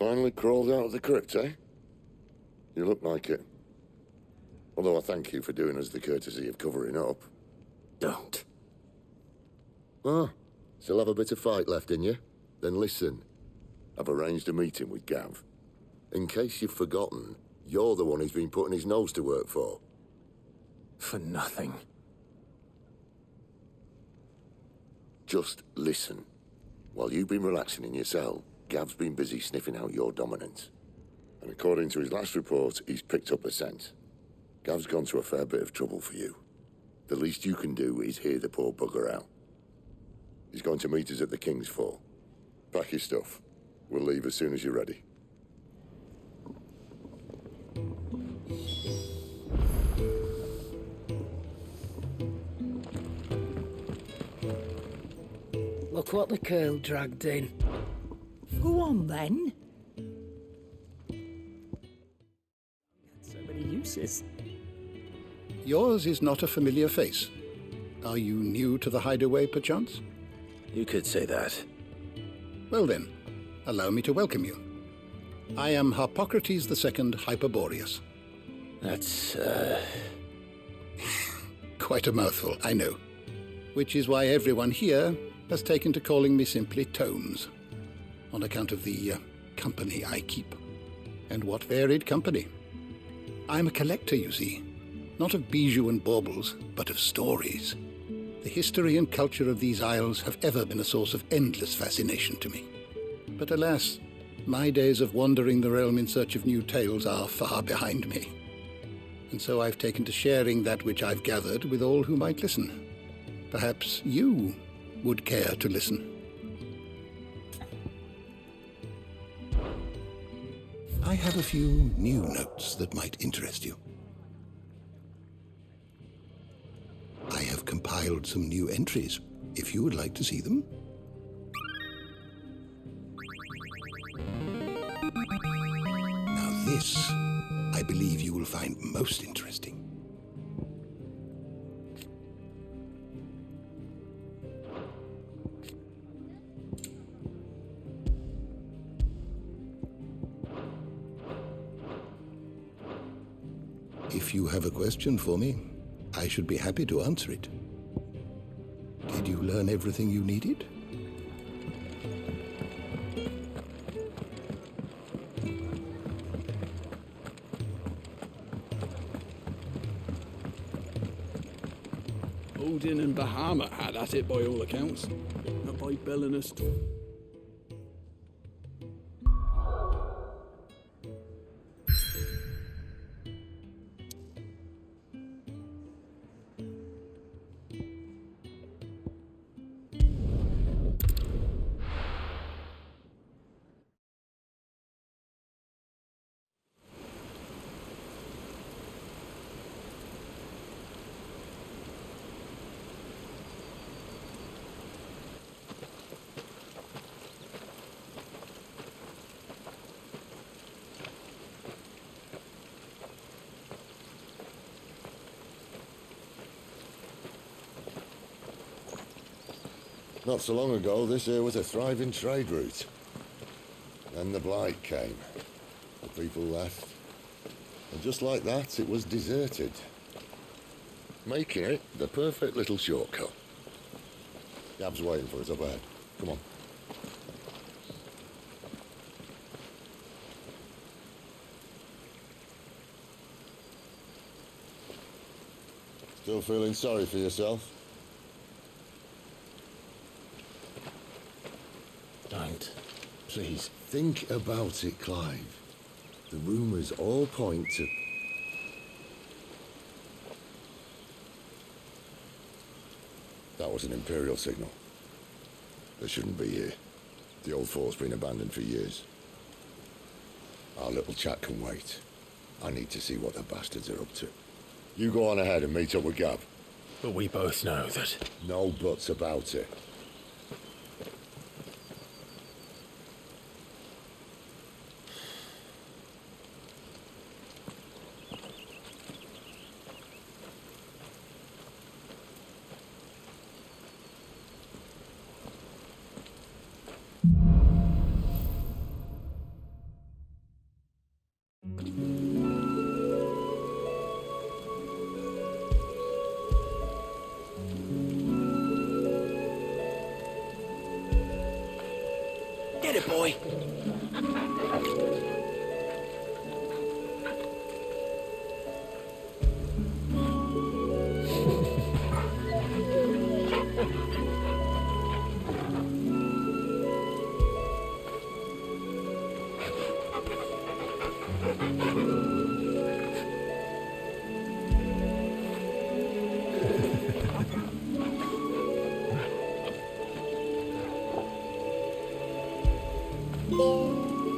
Finally crawled out of the crypt, eh? You look like it. Although I thank you for doing us the courtesy of covering up. Don't. Ah, still have a bit of fight left in you? Then listen. I've arranged a meeting with Gav. In case you've forgotten, you're the one he's been putting his nose to work for. For nothing. Just listen. While you've been relaxing in your cell, Gav's been busy sniffing out your dominance. And according to his last report, he's picked up a scent. Gav's gone to a fair bit of trouble for you. The least you can do is hear the poor bugger out. He's going to meet us at the King's Fall. Pack your stuff. We'll leave as soon as you're ready. Look what the curl dragged in. Go on then. So many uses. Yours is not a familiar face. Are you new to the hideaway, perchance? You could say that. Well then, allow me to welcome you. I am Harpocrates II Hyperboreus. That's, Quite a mouthful, I know. Which is why everyone here has taken to calling me simply Tomes, on account of the company I keep. And what varied company. I'm a collector, you see. Not of bijou and baubles, but of stories. The history and culture of these isles have ever been a source of endless fascination to me. But alas, my days of wandering the realm in search of new tales are far behind me. And so I've taken to sharing that which I've gathered with all who might listen. Perhaps you would care to listen. I have a few new notes that might interest you. I have compiled some new entries, if you would like to see them. Now this, I believe you will find most interesting. If you have a question for me, I should be happy to answer it. Did you learn everything you needed? Odin and Bahamut had at it by all accounts. Not by Belinus. Not so long ago, this here was a thriving trade route. Then the Blight came. The people left. And just like that, it was deserted. Making it the perfect little shortcut. Gab's waiting for us up ahead. Come on. Still feeling sorry for yourself? Don't. Please. Think about it, Clive. The rumours all point to... That was an Imperial signal. They shouldn't be here. The old fort's been abandoned for years. Our little chat can wait. I need to see what the bastards are up to. You go on ahead and meet up with Gav. But we both know that... No buts about it. Get it, boy.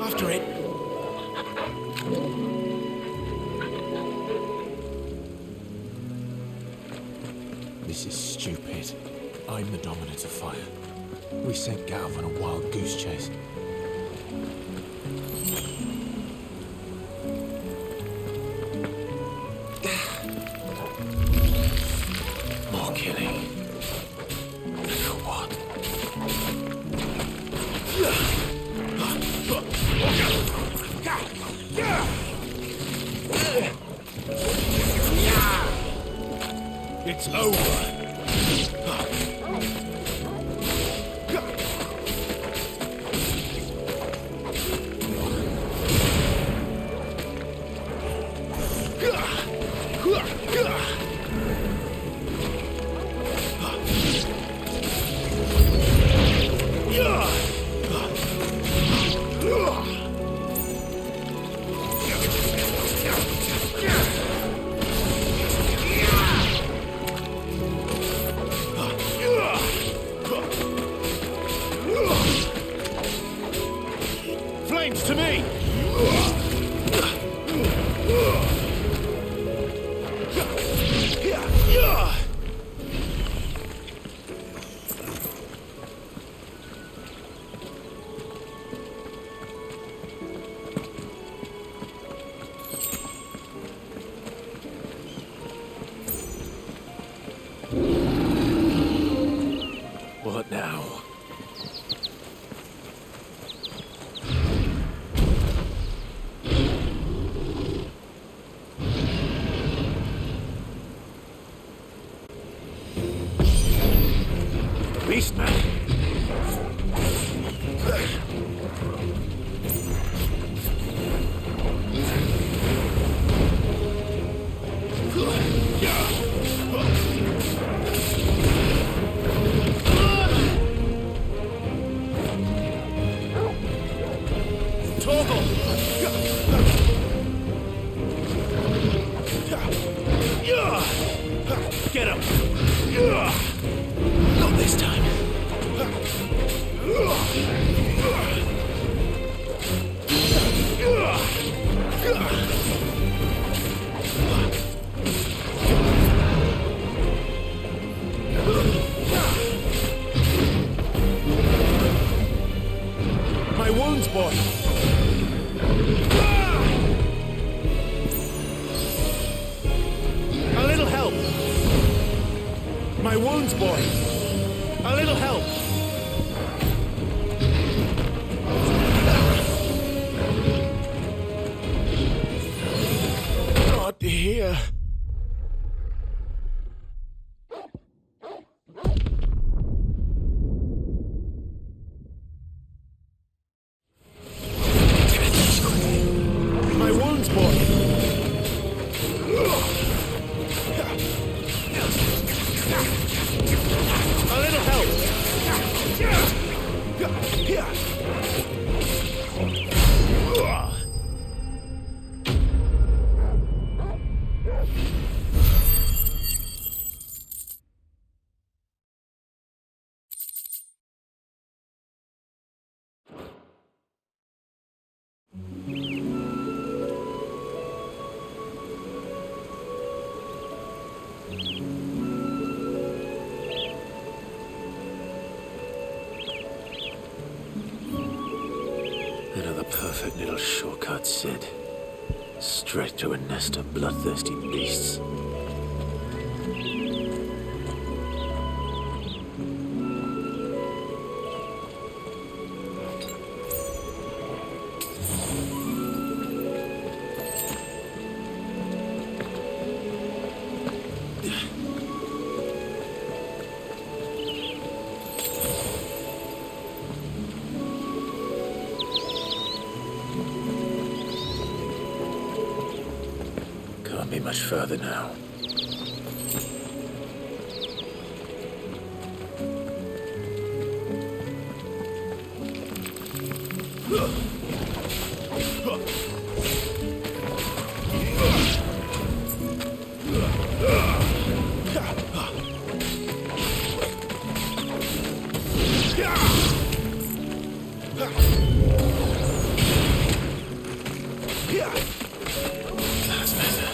After it. This is stupid. I'm the dominant of fire. We sent Gav on a wild goose chase. More killing. For what? It's over. Flames to me! What now? Beastman! Get him! Not this time. My wounds, boy! A little help! My wounds, boy! A little help! Not here. My wounds, boy! A little help! Another perfect little shortcut, Sid. Straight to a nest of bloodthirsty beasts. much further now. That's better.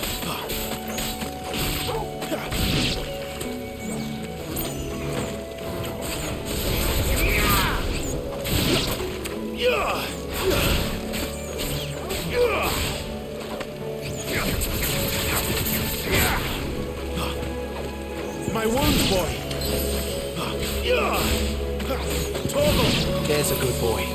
My wounds, boy! Torgal! There's a good boy.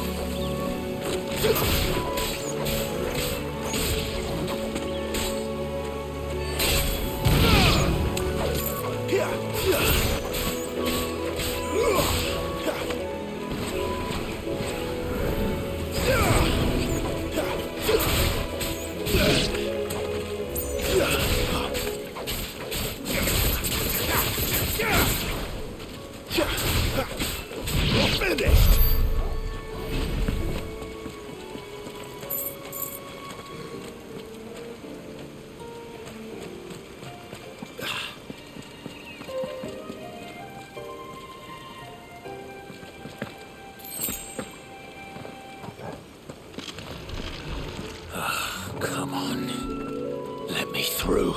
Finished! Come on. Let me through.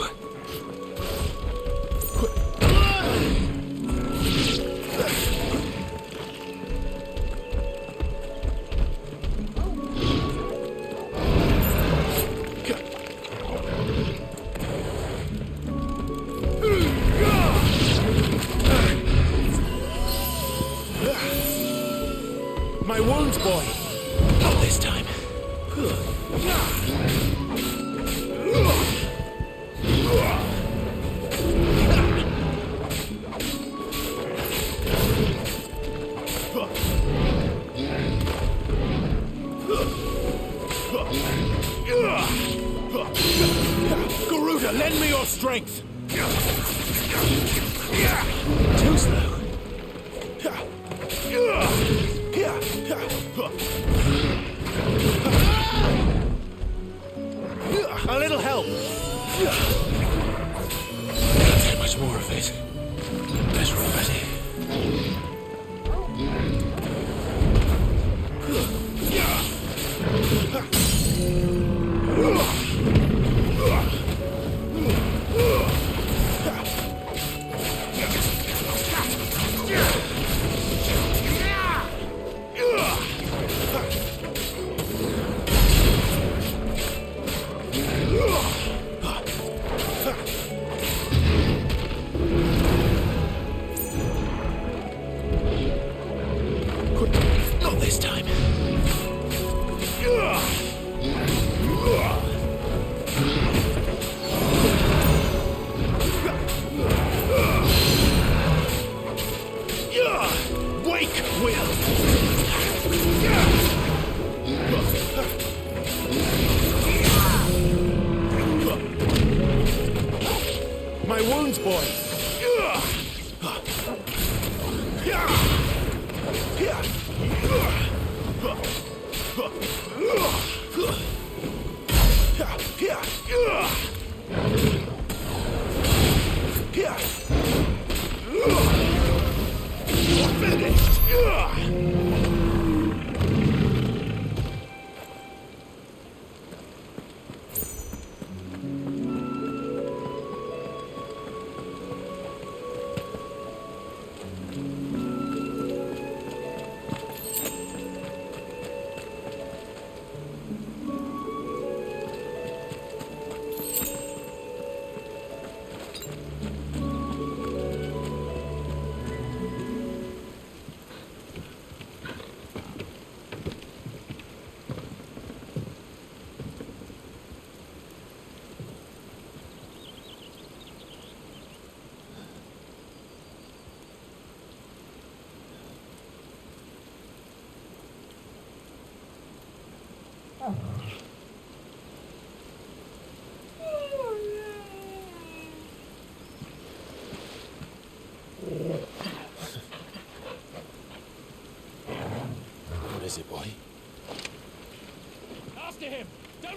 My wounds, boy! Not this time. Garuda, lend me your strength! Too slow. A little help! Can't take much more of it. Better already. Not this time. Wake, Will! My wounds, boy!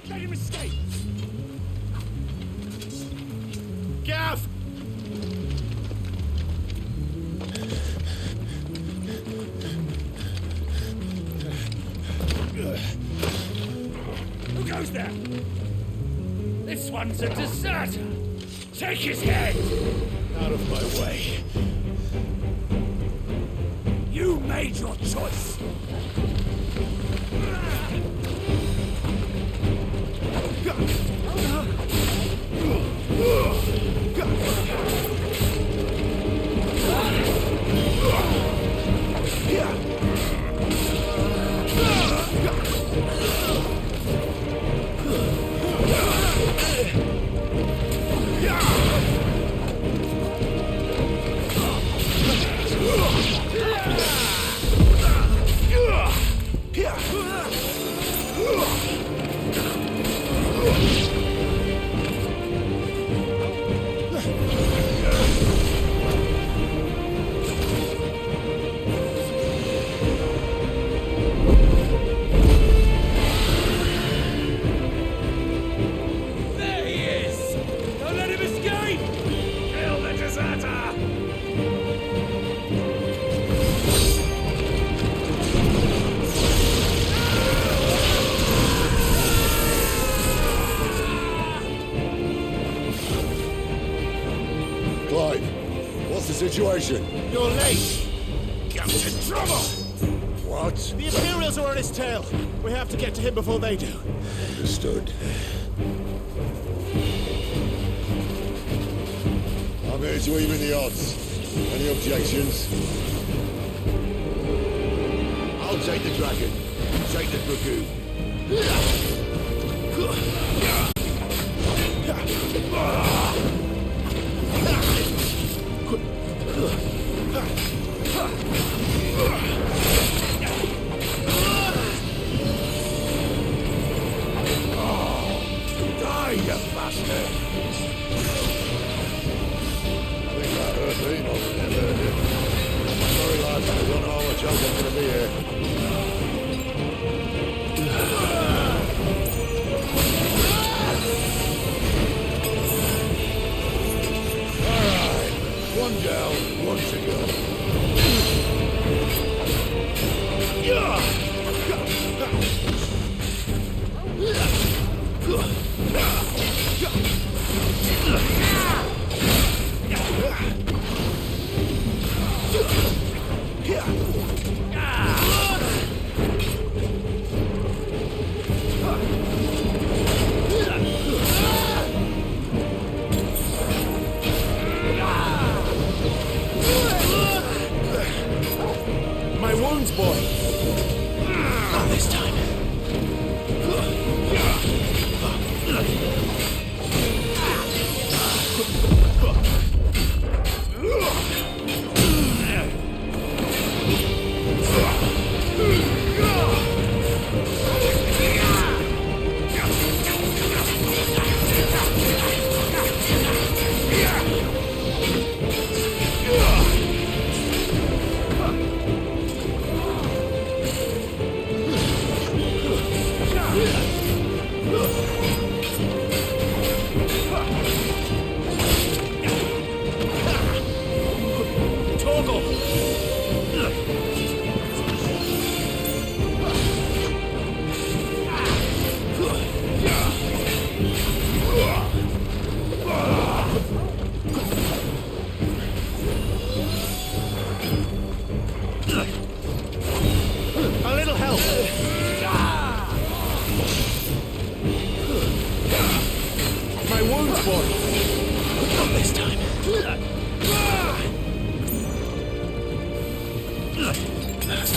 Don't let him escape! Gav! Who goes there? This one's a deserter! Take his head! Out of my way. You made your choice! There he is! Don't let him escape! Kill the deserter! Clive, what's the situation? You're late. Captain Trouble! What? The Imperials are on his tail. We have to get to him before they do. Understood. I'm here to even the odds. Any objections? I'll take the dragon. You take the dragoon. Die, you bastard! I think that hurt me, not that it hurt him. Sorry, lads, I don't know how much else I'm gonna be here. Alright, one down, one to go. My wounds, boy. Not this time. A little help. My wounds, boy. Not this time. That's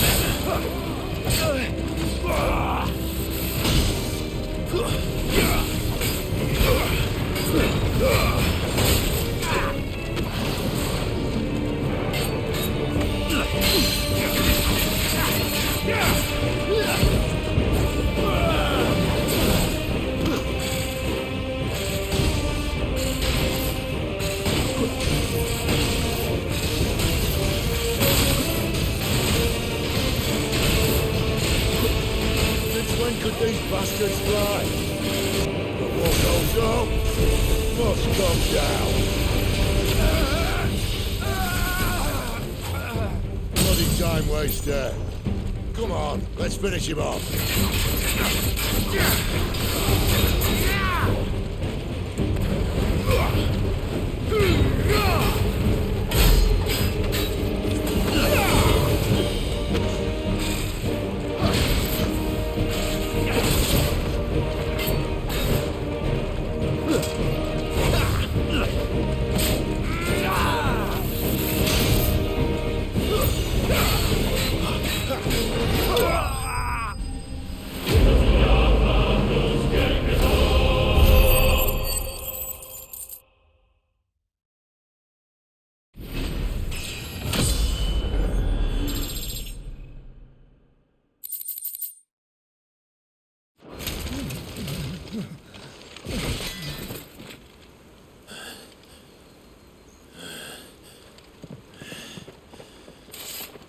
Since when could these bastards fly? down. Bloody time waster. Come on, let's finish him off.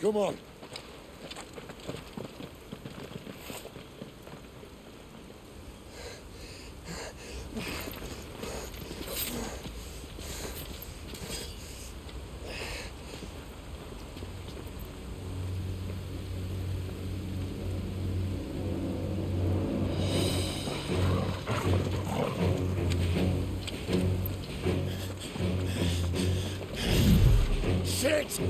Come on. Shit!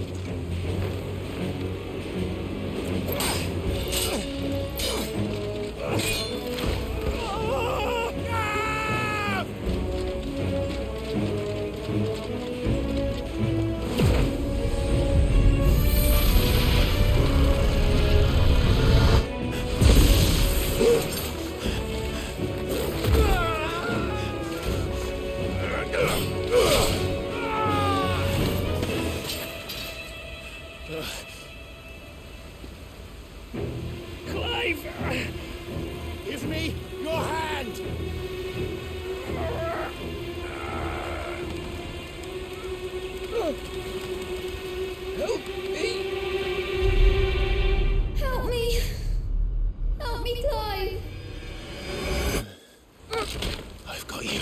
Clive! Give me your hand! Help me! Help me! Help me, Clive! I've got you.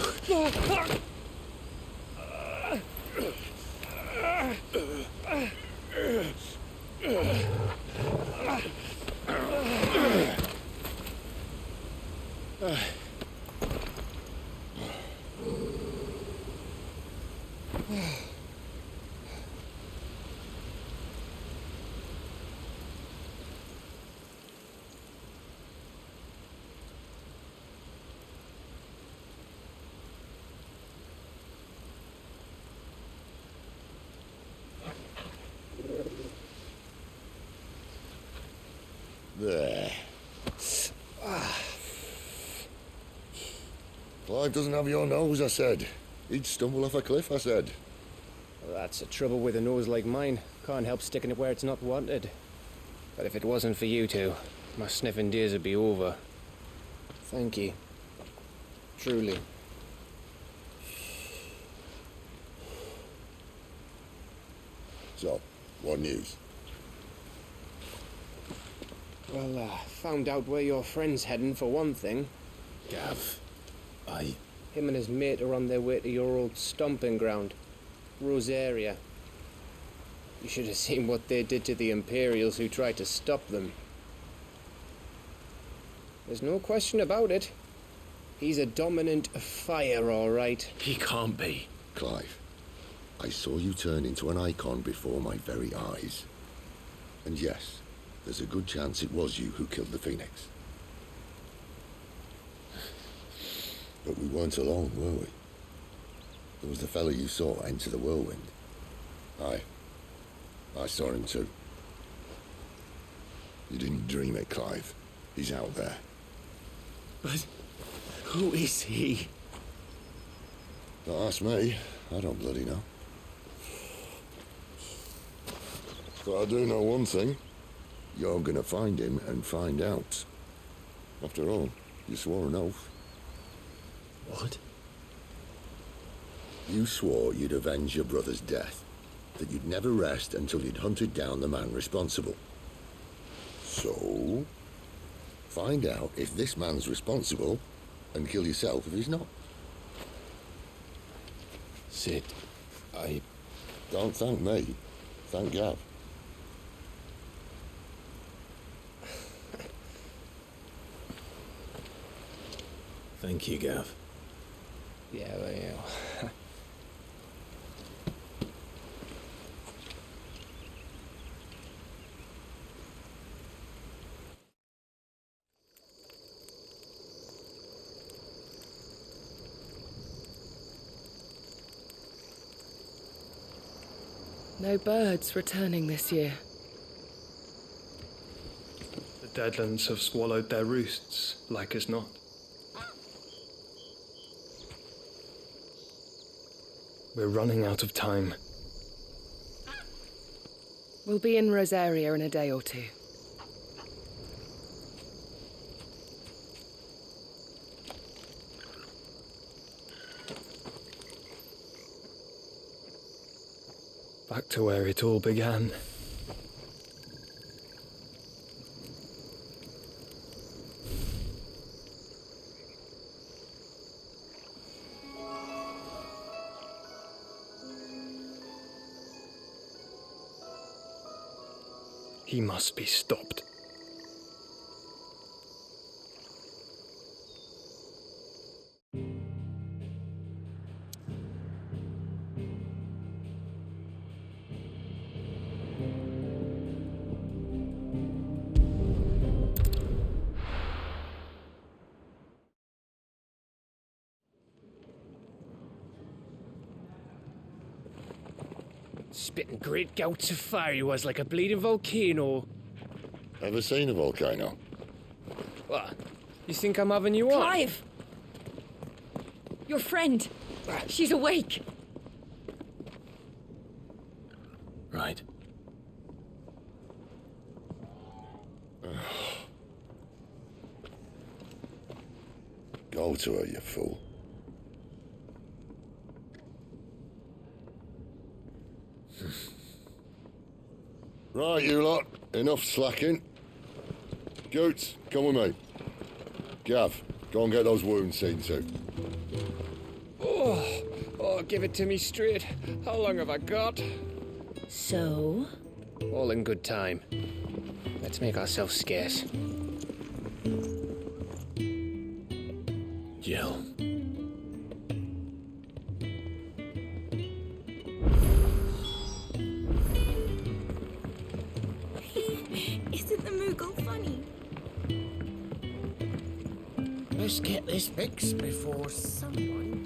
There. Clive doesn't have your nose, I said. He'd stumble off a cliff, I said. Well, that's the trouble with a nose like mine. Can't help sticking it where it's not wanted. But if it wasn't for you two, my sniffing days would be over. Thank you. Truly. So, what news? Well, found out where your friend's heading for one thing. Gav, Him and his mate are on their way to your old stomping ground, Rosaria. You should have seen what they did to the Imperials who tried to stop them. There's no question about it. He's a dominant fire, all right. he can't be. Clive, I saw you turn into an icon before my very eyes. And yes, there's a good chance it was you who killed the Phoenix. But we weren't alone, were we? There was the fellow you saw enter the whirlwind. I saw him too. You didn't dream it, Clive. He's out there. But who is he? Don't ask me. I don't bloody know. But I do know one thing. You're gonna find him and find out. After all, you swore an oath. What? You swore you'd avenge your brother's death, that you'd never rest until you'd hunted down the man responsible. So, find out if this man's responsible, and kill yourself if he's not. Sid, I... Don't thank me. Thank Gav. Thank you, Gav. Yeah, well. No birds returning this year. The Deadlands have swallowed their roosts, like as not. We're running out of time. We'll be in Rosaria in a day or two. Back to where it all began. He must be stopped. Spitting great gouts of fire he was, like a bleeding volcano. Ever seen a volcano? What? You think I'm having you on? Clive! Your friend. She's awake. Right. Go to her, you fool. Right, you lot. Enough slacking. Goots, come with me. Gav, go and get those wounds seen to. Oh, give it to me straight. How long have I got? So? All in good time. Let's make ourselves scarce. Jill. Isn't the Moogle funny? Let's get this fixed before someone...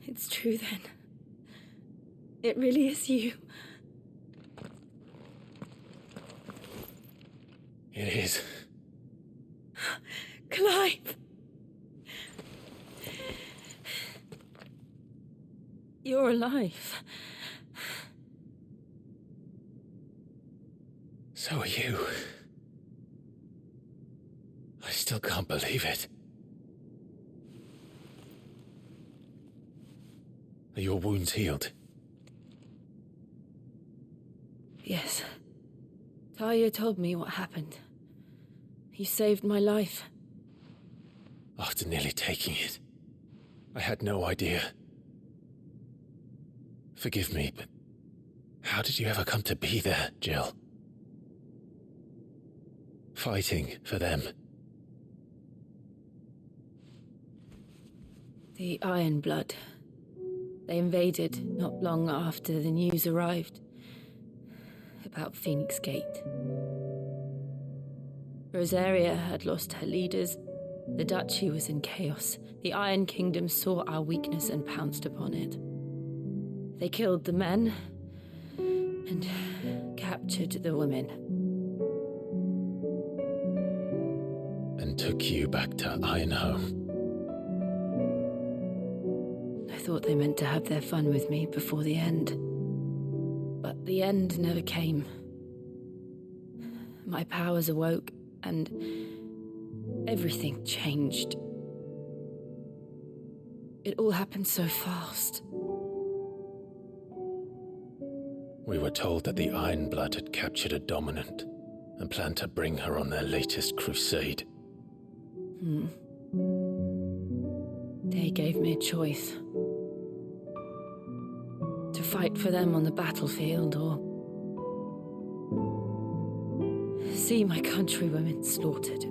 It's true then. It really is you. It is. Clive! You're alive. So are you. I still can't believe it. Are your wounds healed? Yes. Talia told me what happened. You saved my life. After nearly taking it, I had no idea. Forgive me, but how did you ever come to be there, Jill? Fighting for them. The Iron Blood. They invaded not long after the news arrived about Phoenix Gate. Rosaria had lost her leaders. The Duchy was in chaos. The Iron Kingdom saw our weakness and pounced upon it. They killed the men and captured the women. And took you back to Ironhome. I thought they meant to have their fun with me before the end. But the end never came. My powers awoke, and everything changed. It all happened so fast. We were told that the Ironblood had captured a dominant and planned to bring her on their latest crusade. They gave me a choice. To fight for them on the battlefield or see my countrywomen slaughtered.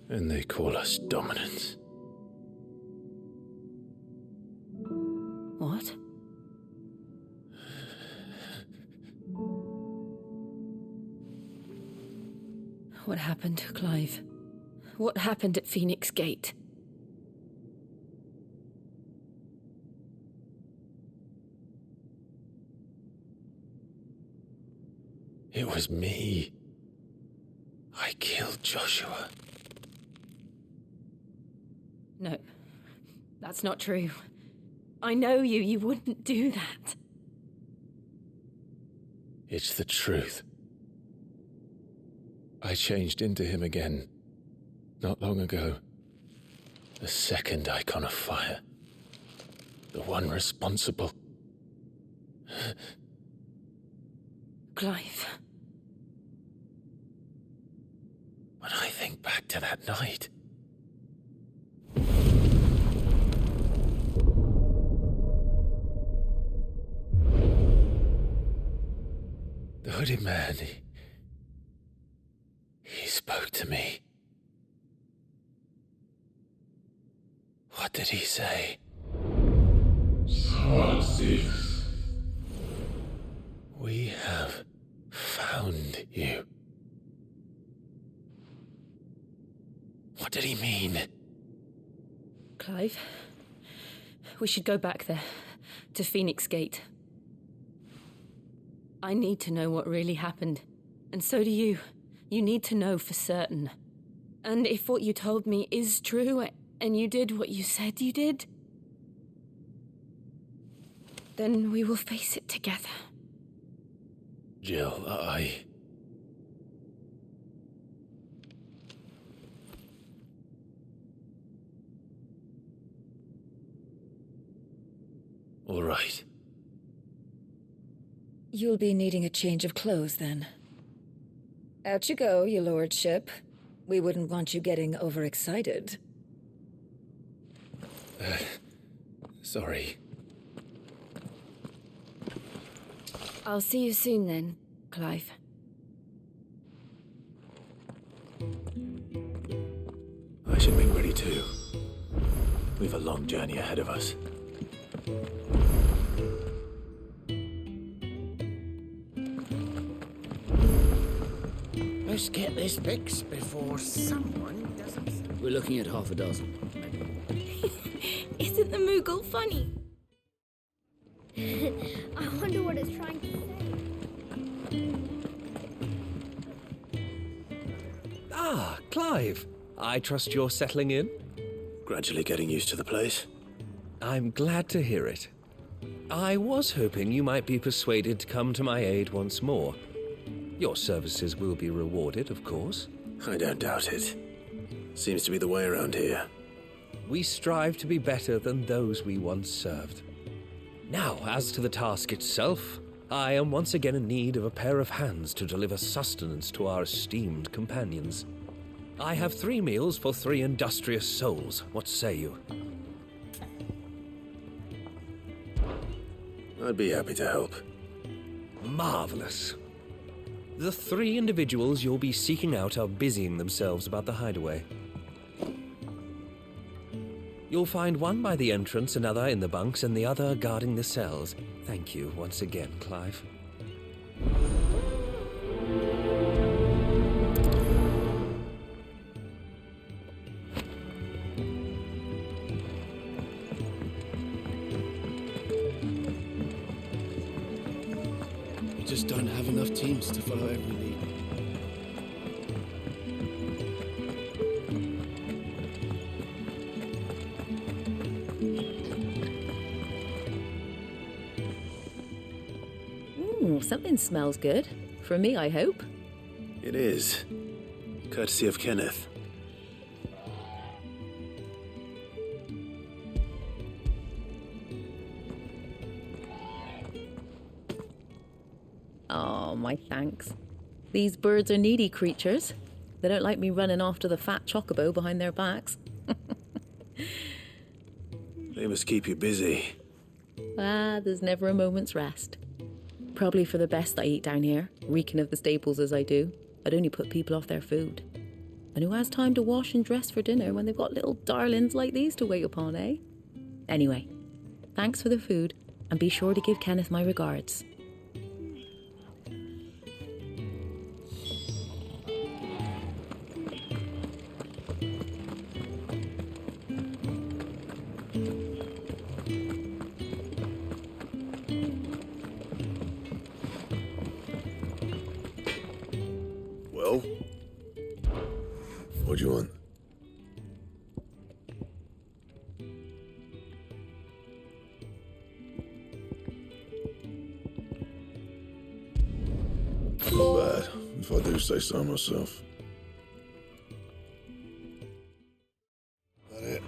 And they call us dominants. What? What happened, Clive? What happened at Phoenix Gate? It was me. I killed Joshua. No, that's not true. I know you. You wouldn't do that. It's the truth. I changed into him again, not long ago. The second icon of fire. The one responsible. Clive. When I think back to that night... The hooded man, he spoke to me. What did he say? Six. We have found you. What did he mean? Clive, we should go back there, to Phoenix Gate. I need to know what really happened, and so do you. You need to know for certain. And if what you told me is true, and you did what you said you did, then we will face it together. Jill, All right. You'll be needing a change of clothes, then. Out you go, your lordship. We wouldn't want you getting overexcited. Sorry. I'll see you soon then, Clive. I should make ready too. We've a long journey ahead of us. Let's get this fixed before someone doesn't... We're looking at half a dozen. Isn't the Moogle funny? I wonder what it's trying to say. Ah, Clive. I trust you're settling in? Gradually getting used to the place. I'm glad to hear it. I was hoping you might be persuaded to come to my aid once more. Your services will be rewarded, of course. I don't doubt it. Seems to be the way around here. We strive to be better than those we once served. Now, as to the task itself, I am once again in need of a pair of hands to deliver sustenance to our esteemed companions. I have 3 meals for 3 industrious souls. What say you? I'd be happy to help. Marvelous. The 3 individuals you'll be seeking out are busying themselves about the hideaway. You'll find one by the entrance, another in the bunks, and the other guarding the cells. Thank you once again, Clive. We just don't have enough teams to follow every lead. Something smells good. For me, I hope. It is. Courtesy of Kenneth. Oh, my thanks. These birds are needy creatures. They don't like me running after the fat chocobo behind their backs. They must keep you busy. There's never a moment's rest. Probably for the best I eat down here, reeking of the staples as I do. I'd only put people off their food. And who has time to wash and dress for dinner when they've got little darlings like these to wait upon, eh? Anyway, thanks for the food, and be sure to give Kenneth my regards. Well? What do you want? Not bad, if I do say so myself. That it?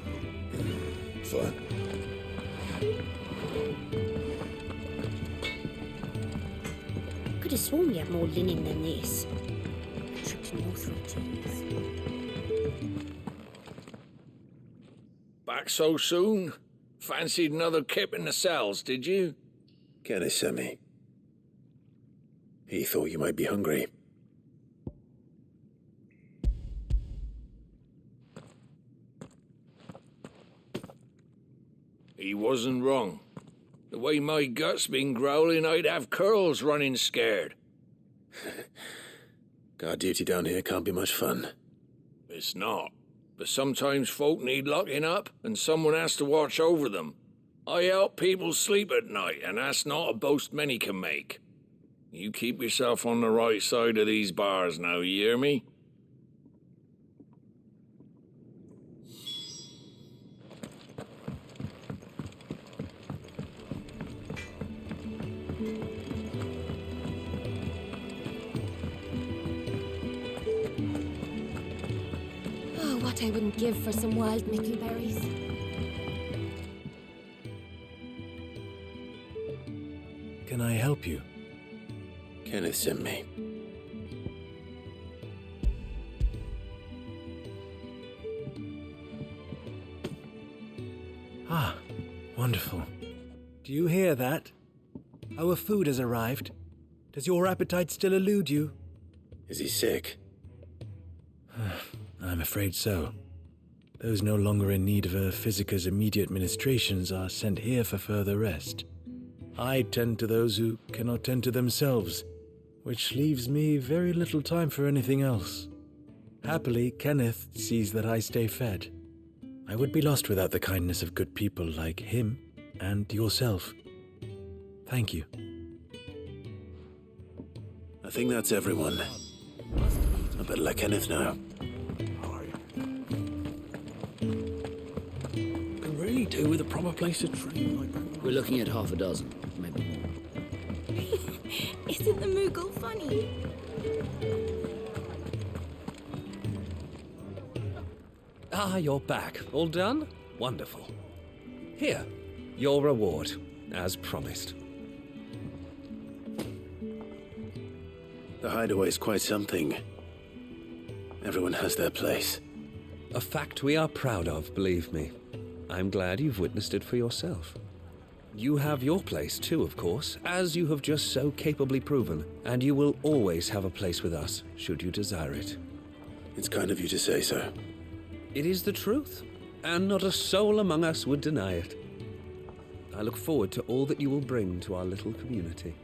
Fine. Could have sworn we had more linen than this. Tripped in all 3 tears. Back so soon? Fancied another kip in the cells, did you? Kenneth sent me. He thought you might be hungry. He wasn't wrong. The way my gut's been growling, I'd have curls running scared. Guard duty down here can't be much fun. It's not. But sometimes folk need locking up, and someone has to watch over them. I help people sleep at night, and that's not a boast many can make. You keep yourself on the right side of these bars now, you hear me? Oh, what I wouldn't give for some wild mickleberries. Can I help you? Kenneth sent me. Ah, wonderful. Do you hear that? Our food has arrived. Does your appetite still elude you? Is he sick? I'm afraid so. Those no longer in need of a physicker's immediate ministrations are sent here for further rest. I tend to those who cannot tend to themselves, which leaves me very little time for anything else. Happily, Kenneth sees that I stay fed. I would be lost without the kindness of good people like him and yourself. Thank you. I think that's everyone. I better let Kenneth know. Can really do with a proper place to train like that. We're looking at half a dozen, maybe more. Isn't the Moogle funny? Ah, you're back. All done? Wonderful. Here, your reward, as promised. The hideaway's quite something. Everyone has their place. A fact we are proud of, believe me. I'm glad you've witnessed it for yourself. You have your place too, of course, as you have just so capably proven, and you will always have a place with us, should you desire it. It's kind of you to say so. It is the truth, and not a soul among us would deny it. I look forward to all that you will bring to our little community.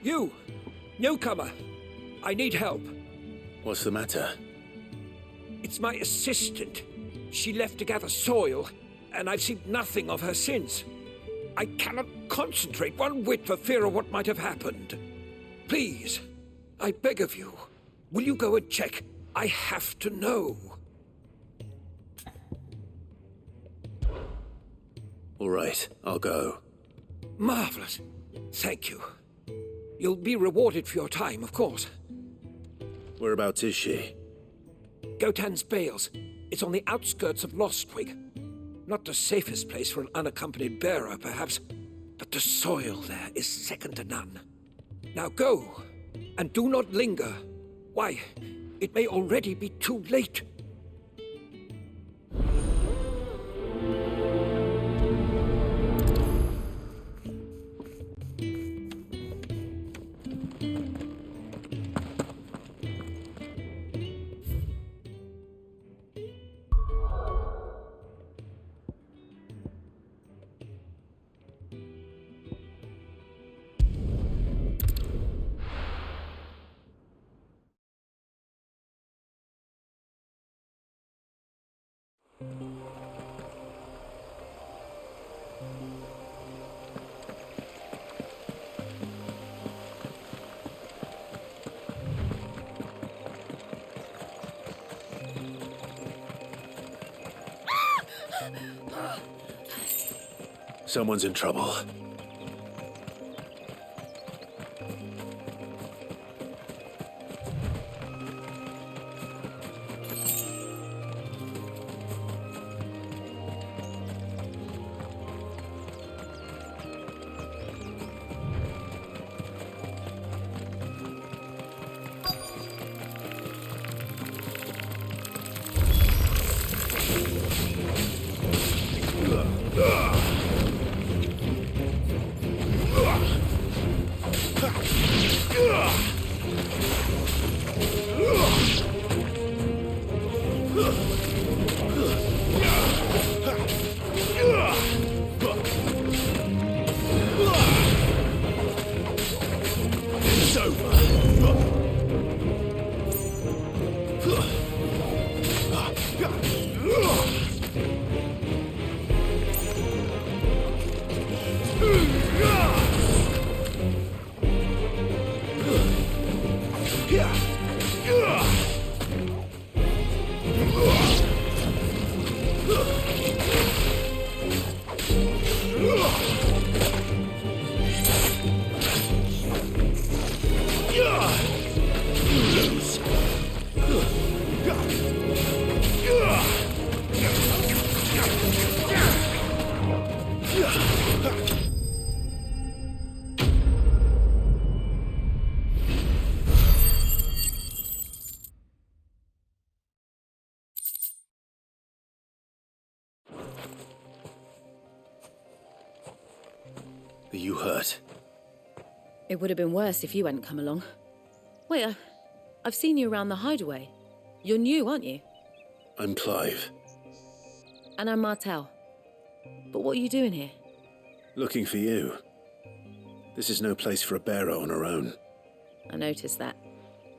You! Newcomer! I need help. What's the matter? It's my assistant. She left to gather soil, and I've seen nothing of her since. I cannot concentrate one whit for fear of what might have happened. Please, I beg of you, will you go and check? I have to know. All right, I'll go. Marvelous. Thank you. You'll be rewarded for your time, of course. Whereabouts is she? Gotan's Bales. It's on the outskirts of Lostwig. Not the safest place for an unaccompanied bearer, perhaps, but the soil there is second to none. Now go, and do not linger. Why, it may already be too late. Someone's in trouble. Are you hurt? It would have been worse if you hadn't come along. Wait, I've seen you around the hideaway. You're new, aren't you? I'm Clive. And I'm Martel. But what are you doing here? Looking for you. This is no place for a bearer on her own. I noticed that.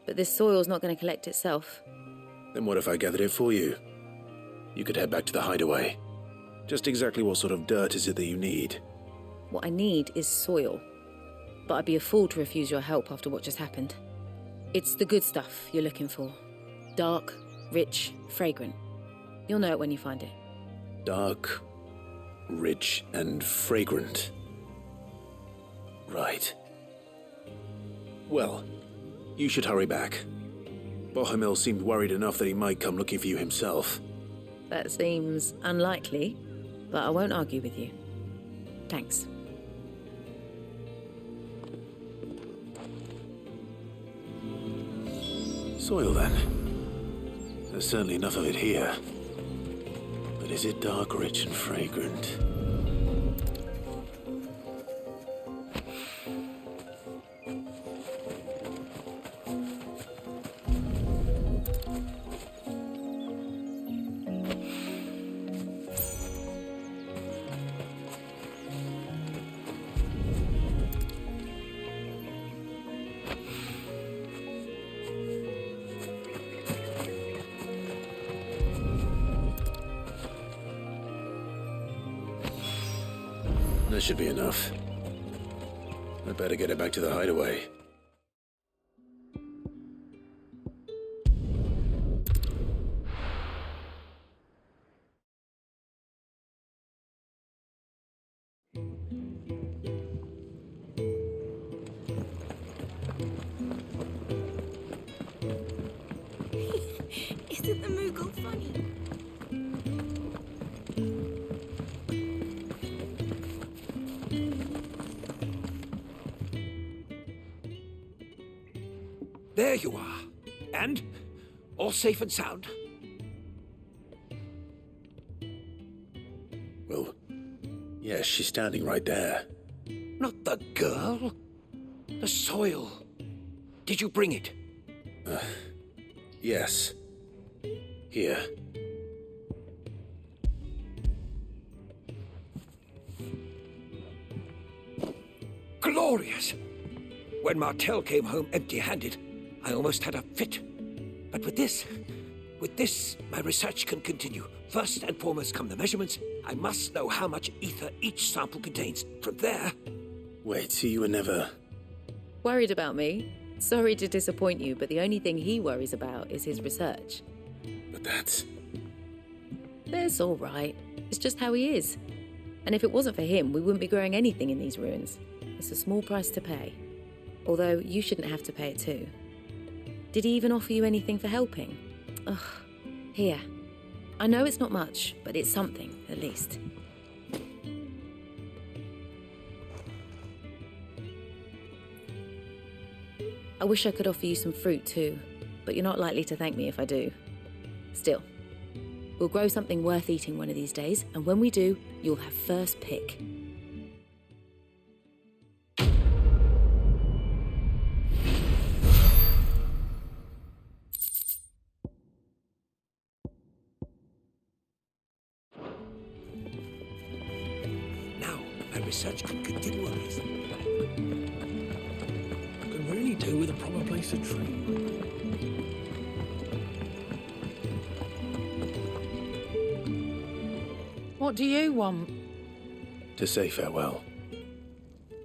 But this soil's not going to collect itself. Then what if I gathered it for you? You could head back to the hideaway. Just exactly what sort of dirt is it that you need? What I need is soil. But I'd be a fool to refuse your help after what just happened. It's the good stuff you're looking for. Dark, rich, fragrant. You'll know it when you find it. Dark, rich, and fragrant. Right. Well, you should hurry back. Bohemil seemed worried enough that he might come looking for you himself. That seems unlikely, but I won't argue with you. Thanks. Soil, then. There's certainly enough of it here. But is it dark, rich, and fragrant? That should be enough. I'd better get it back to the hideaway. Isn't the Moogle funny? There you are. And? All safe and sound? Well, yes, she's standing right there. Not the girl. The soil. Did you bring it? Yes. Here. Glorious! When Martel came home empty-handed, I almost had a fit. But with this, my research can continue. First and foremost come the measurements. I must know how much ether each sample contains. From there... Wait, so you were never... Worried about me? Sorry to disappoint you, but the only thing he worries about is his research. But that's all right. It's just how he is. And if it wasn't for him, we wouldn't be growing anything in these ruins. It's a small price to pay. Although, you shouldn't have to pay it too. Did he even offer you anything for helping? Ugh. Here. I know it's not much, but it's something, at least. I wish I could offer you some fruit too, but you're not likely to thank me if I do. Still, we'll grow something worth eating one of these days, and when we do, you'll have first pick. Now, my research can continue on this. Can really do with a proper place to train. What do you want? to say farewell.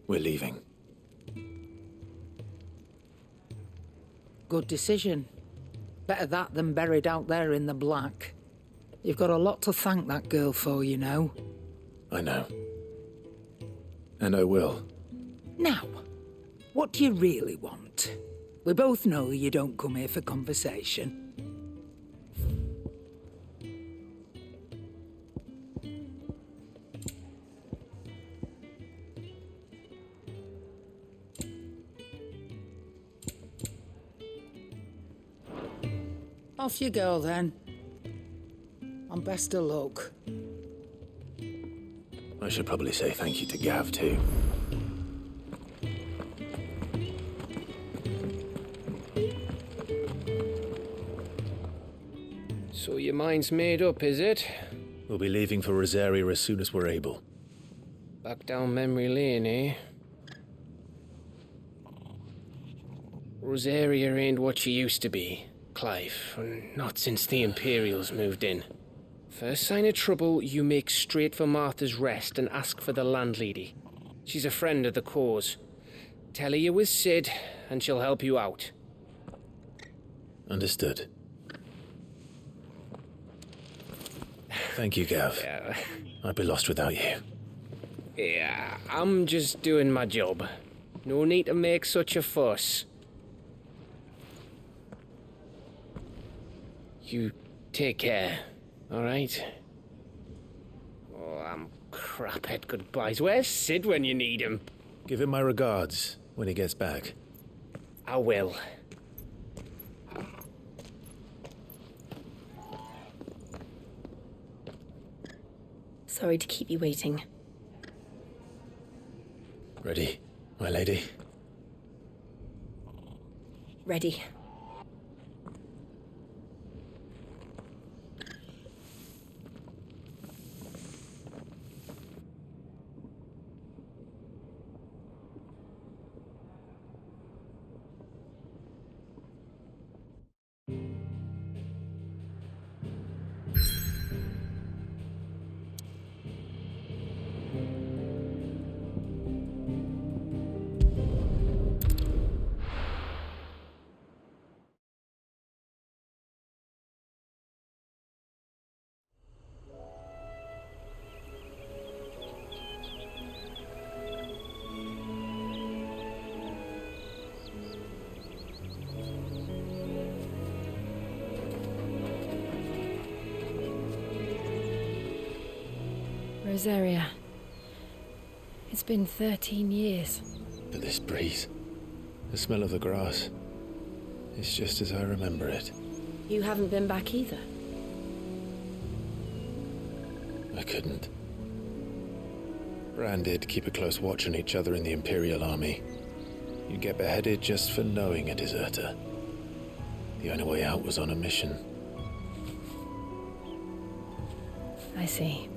We're leaving. Good decision. Better that than buried out there in the black. You've got a lot to thank that girl for, you know. I know. And I will. Now, what do you really want? We both know you don't come here for conversation. Off you go, then. And best of luck. I should probably say thank you to Gav, too. So your mind's made up, is it? We'll be leaving for Rosaria as soon as we're able. Back down memory lane, eh? Rosaria ain't what she used to be, Clive. Not since the Imperials moved in. First sign of trouble, you make straight for Martha's Rest and ask for the landlady. She's a friend of the cause. Tell her you was Sid, and she'll help you out. Understood. Thank you, Gav. Yeah. I'd be lost without you. Yeah, I'm just doing my job. No need to make such a fuss. You take care, all right? Oh, I'm crap at goodbyes. Where's Sid when you need him? Give him my regards when he gets back. I will. Sorry to keep you waiting. Ready, my lady? Ready. Rosaria. It's been 13 years. But this breeze, the smell of the grass, it's just as I remember it. You haven't been back either. I couldn't. Bran did keep a close watch on each other in the Imperial Army. You'd get beheaded just for knowing a deserter. The only way out was on a mission. I see.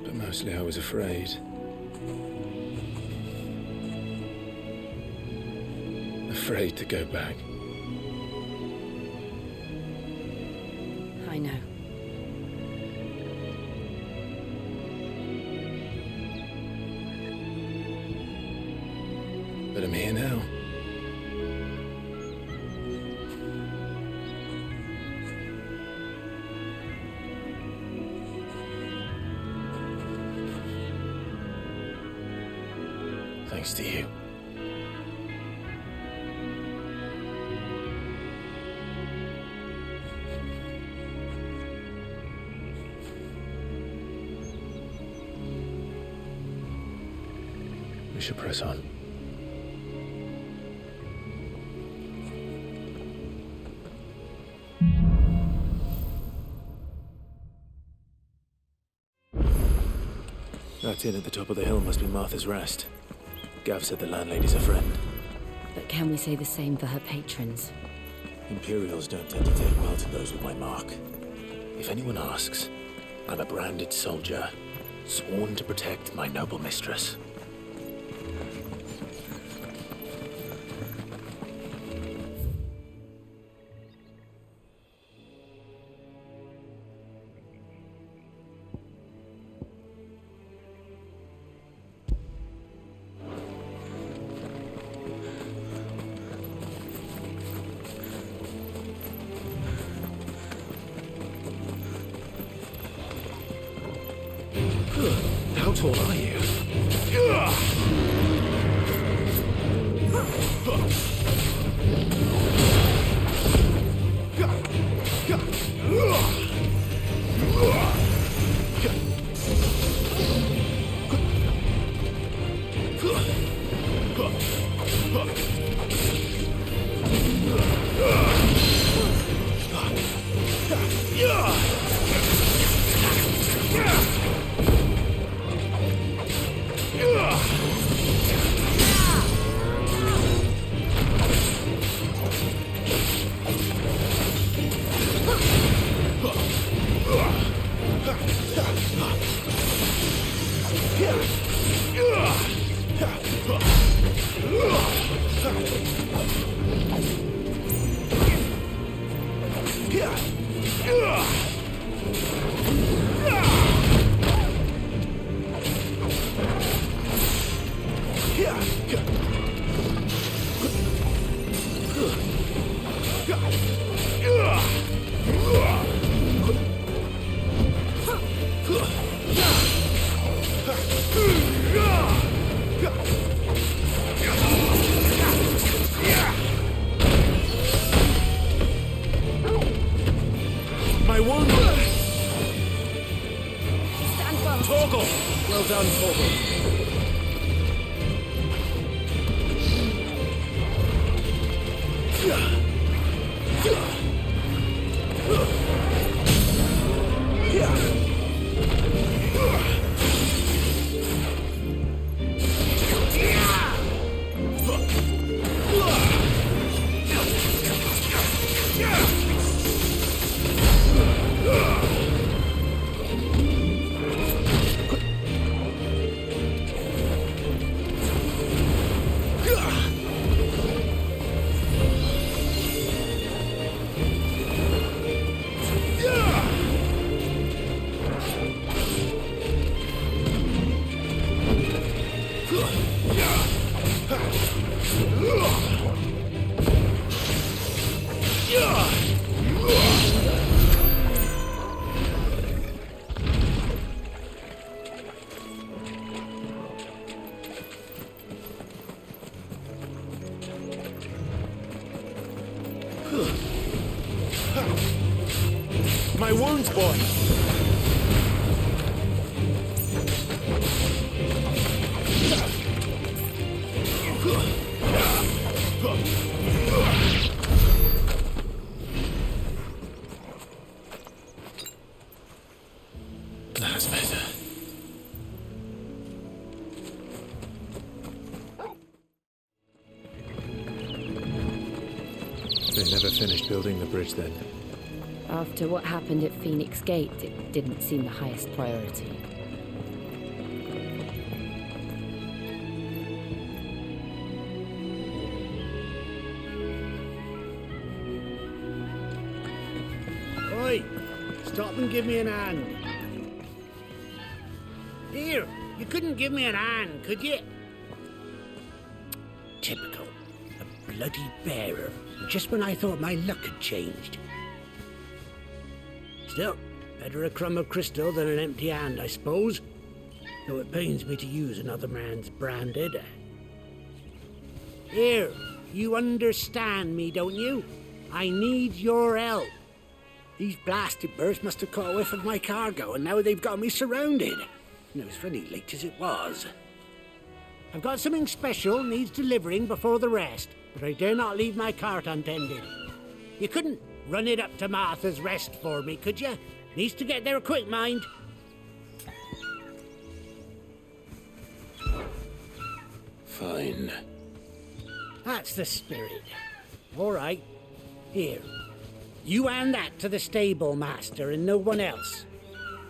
But mostly I was afraid. Afraid to go back. I know. But I'm here now. Thanks to you. We should press on. That inn at the top of the hill must be Martha's Rest. Gav said the landlady's a friend. But can we say the same for her patrons? Imperials don't tend to take well to those with my mark. If anyone asks, I'm a branded soldier, sworn to protect my noble mistress. How tall are you? My wound! Stand firm. Torgal! Well done, Torgal. my wounds, boy. That's better. They never finished building the bridge then. After what happened at Phoenix Gate, it didn't seem the highest priority. Oi! Stop and give me an hand. Here, you couldn't give me an hand, could you? Typical. A bloody bearer. Just when I thought my luck had changed. Still, better a crumb of crystal than an empty hand, I suppose. Though it pains me to use another man's branded. Here, you understand me, don't you? I need your help. These blasted birds must have caught a whiff of my cargo, and now they've got me surrounded. And it was funny late as it was. I've got something special needs delivering before the rest, but I dare not leave my cart untended. You couldn't run it up to Martha's Rest for me, could you? Needs to get there quick, mind. Fine. That's the spirit. All right. Here. You hand that to the stable master and no one else.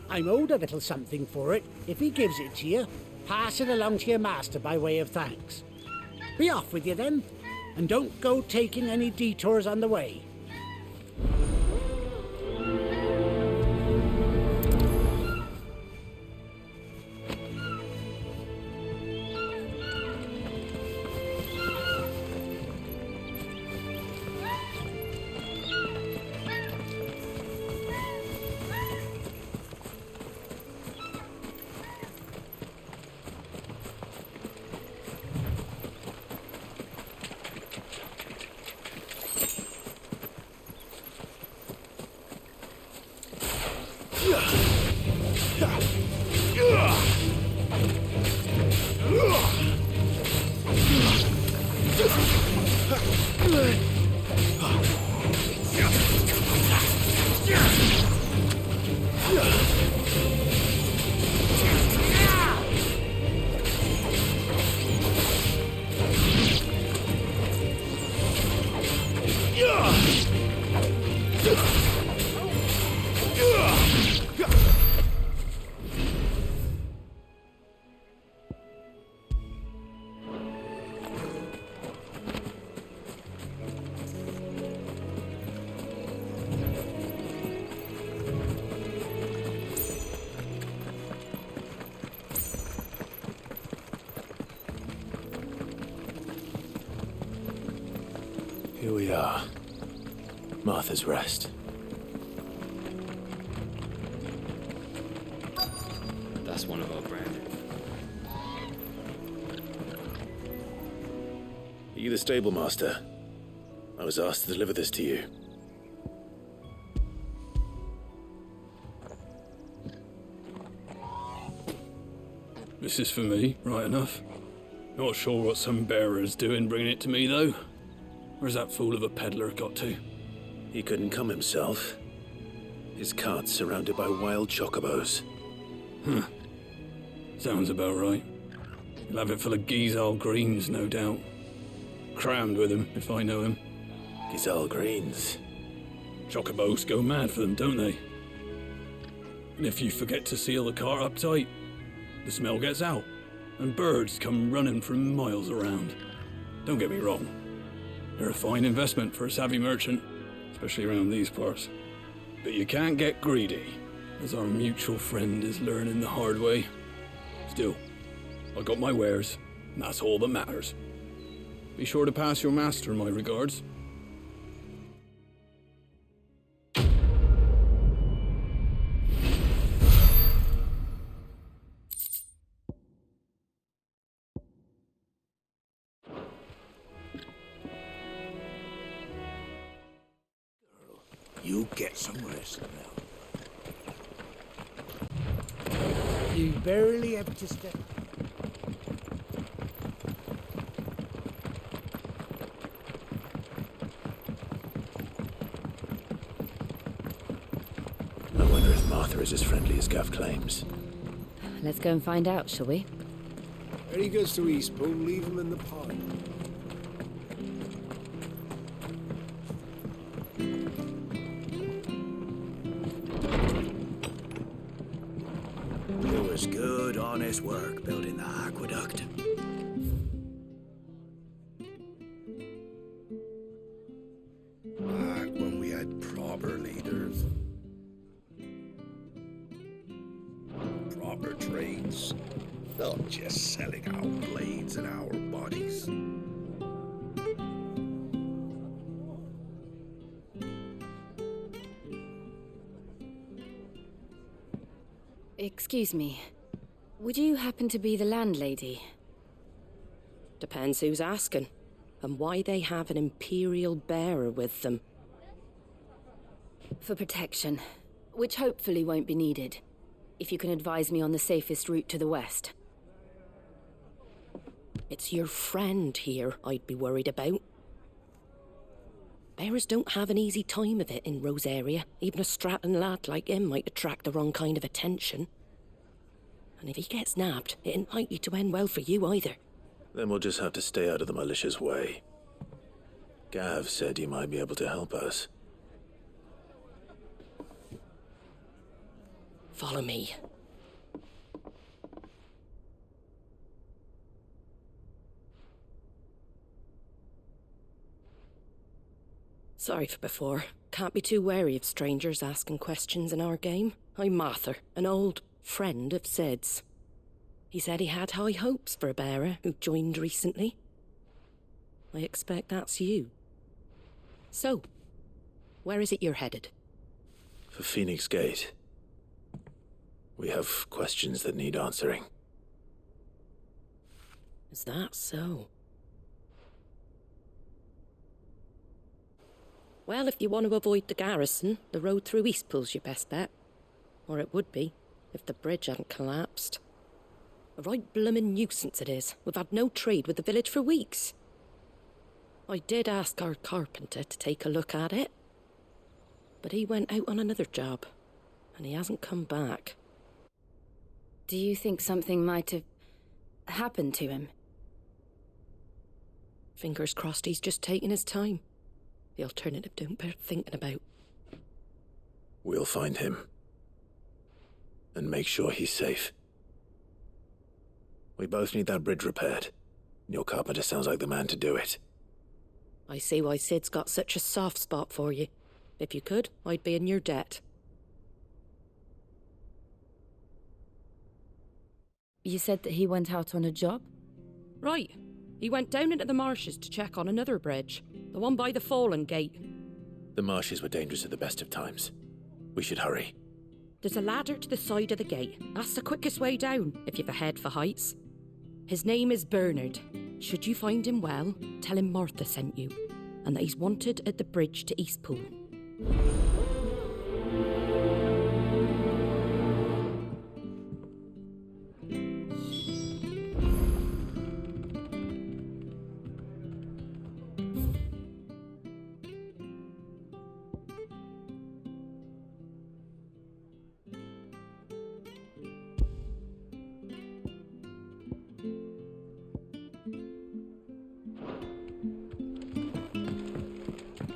I'm owed a little something for it. If he gives it to you, pass it along to your master by way of thanks. Be off with you then, and don't go taking any detours on the way. Here we are. Martha's Rest. That's one of our brand. Are you the stable master? I was asked to deliver this to you. This is for me, right enough. Not sure what some bearer's doing bringing it to me, though. Where's that fool of a peddler got to? He couldn't come himself. His cart's surrounded by wild chocobos. Huh. Sounds about right. He'll have it full of Gizal greens, no doubt. Crammed with him, if I know him. Gizal greens? Chocobos go mad for them, don't they? And if you forget to seal the cart up tight, the smell gets out, and birds come running from miles around. Don't get me wrong. They're a fine investment for a savvy merchant, especially around these parts. But you can't get greedy, as our mutual friend is learning the hard way. Still, I got my wares, and that's all that matters. Be sure to pass your master my regards. You get some rest now. You barely have to step. I wonder if Martha is as friendly as Gav claims. Let's go and find out, shall we? When he goes to Eastpool, leave him in the pod. It was good, honest work building the aqueduct. Back when we had proper leaders. Proper trades. Not just selling our blades and our bodies. Excuse me. Would you happen to be the landlady? Depends who's asking, and why they have an Imperial bearer with them. For protection, which hopefully won't be needed. If you can advise me on the safest route to the west. It's your friend here I'd be worried about. Bearers don't have an easy time of it in Rose area. Even a Stratton lad like him might attract the wrong kind of attention. And if he gets nabbed, it ain't likely to end well for you either. Then we'll just have to stay out of the malicious way. Gav said he might be able to help us. Follow me. Sorry for before. Can't be too wary of strangers asking questions in our game. I'm Martha, an old friend of Sid's. He said he had high hopes for a bearer who joined recently. I expect that's you. So, where is it you're headed? For Phoenix Gate. We have questions that need answering. Is that so? Well, if you want to avoid the garrison, the road through Eastpool's your best bet. Or it would be, if the bridge hadn't collapsed. A right bloomin' nuisance it is. We've had no trade with the village for weeks. I did ask our carpenter to take a look at it. But he went out on another job, and he hasn't come back. Do you think something might have happened to him? Fingers crossed he's just taking his time. The alternative don't bear thinking about. We'll find him. And make sure he's safe. We both need that bridge repaired. Your carpenter sounds like the man to do it. I see why Sid's got such a soft spot for you. If you could, I'd be in your debt. You said that he went out on a job? Right. He went down into the marshes to check on another bridge. The one by the Fallen Gate. The marshes were dangerous at the best of times. We should hurry. There's a ladder to the side of the gate. That's the quickest way down, if you've a head for heights. His name is Bernard. Should you find him well, tell him Martha sent you, and that he's wanted at the bridge to Eastpool.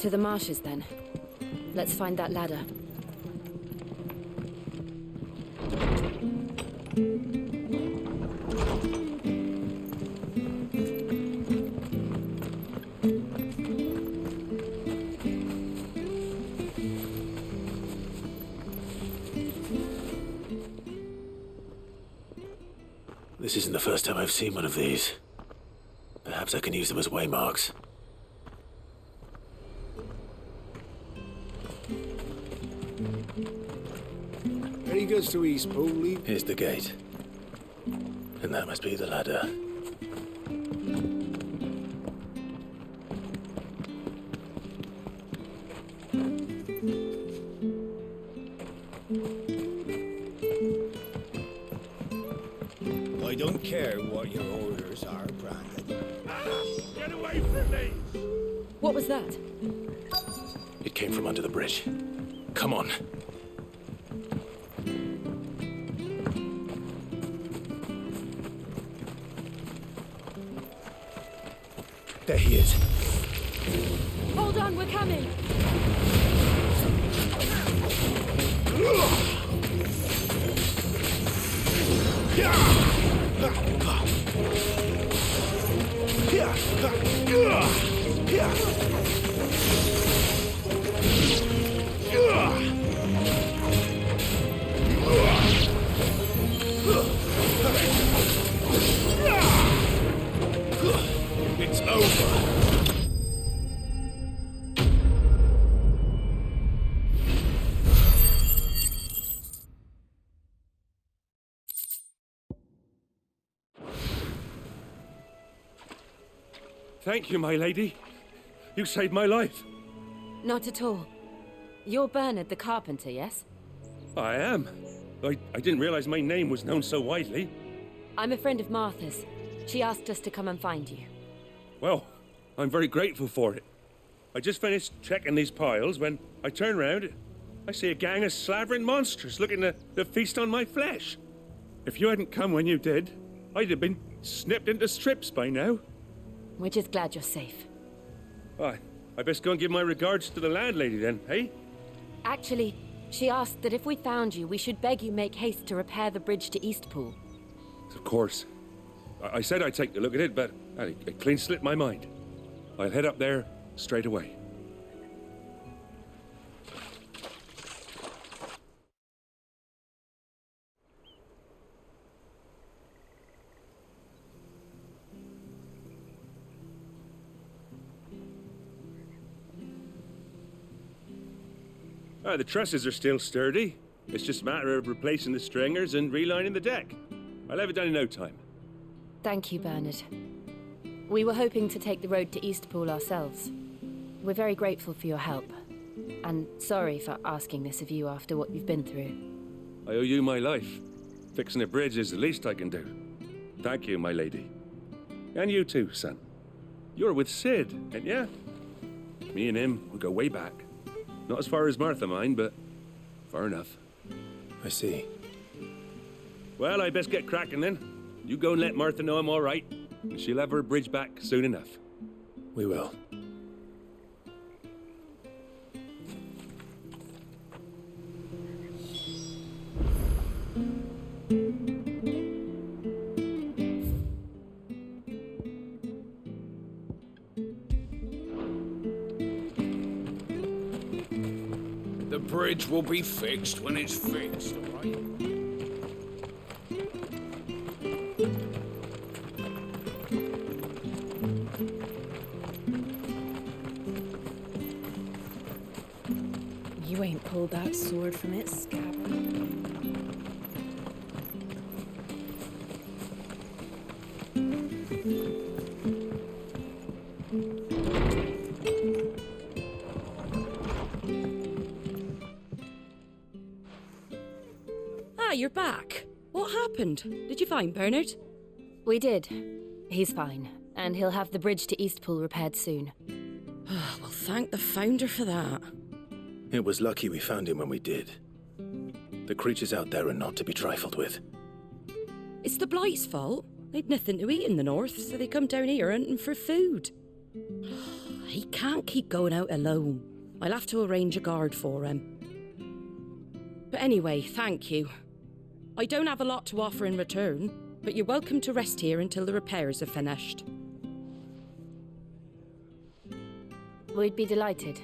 To the marshes, then. Let's find that ladder. This isn't the first time I've seen one of these. Perhaps I can use them as waymarks. When he goes to Eastpool, leave... Here's the gate. And that must be the ladder. care what your orders are, Brandon. Get away from me! What was that? It came from under the bridge. Come on. There he is. Hold on, we're coming. It's over. Thank you, my lady. You saved my life. Not at all. You're Bernard the carpenter, yes? I am. I didn't realize my name was known so widely. I'm a friend of Martha's. She asked us to come and find you. Well, I'm very grateful for it. I just finished checking these piles when I turn round. I see a gang of slavering monsters looking to feast on my flesh. If you hadn't come when you did, I'd have been snipped into strips by now. We're just glad you're safe. I best go and give my regards to the landlady then, eh? Actually, she asked that if we found you, we should beg you make haste to repair the bridge to Eastpool. Of course. I said I'd take a look at it, but it clean slipped my mind. I'll head up there straight away. The trusses are still sturdy. It's just a matter of replacing the stringers and relining the deck. I'll have it done in no time. Thank you, Bernard. We were hoping to take the road to Eastpool ourselves. We're very grateful for your help. And sorry for asking this of you after what you've been through. I owe you my life. Fixing a bridge is the least I can do. Thank you, my lady. And you too, son. You're with Sid, ain't ya? Me and him will go way back. Not as far as Martha, mind, but far enough. I see. Well, I best get cracking then. You go and let Martha know I'm all right, and she'll have her bridge back soon enough. We will. The bridge will be fixed when it's fixed, all right? You ain't pulled that sword from its scabbard. You're back. What happened? Did you find Bernard? We did. He's fine, and he'll have the bridge to Eastpool repaired soon. Well, thank the Founder for that. It was lucky we found him when we did. The creatures out there are not to be trifled with. It's the Blight's fault. They'd nothing to eat in the north, so they come down here hunting for food. He can't keep going out alone. I'll have to arrange a guard for him. But anyway, thank you. I don't have a lot to offer in return, but you're welcome to rest here until the repairs are finished. We'd be delighted.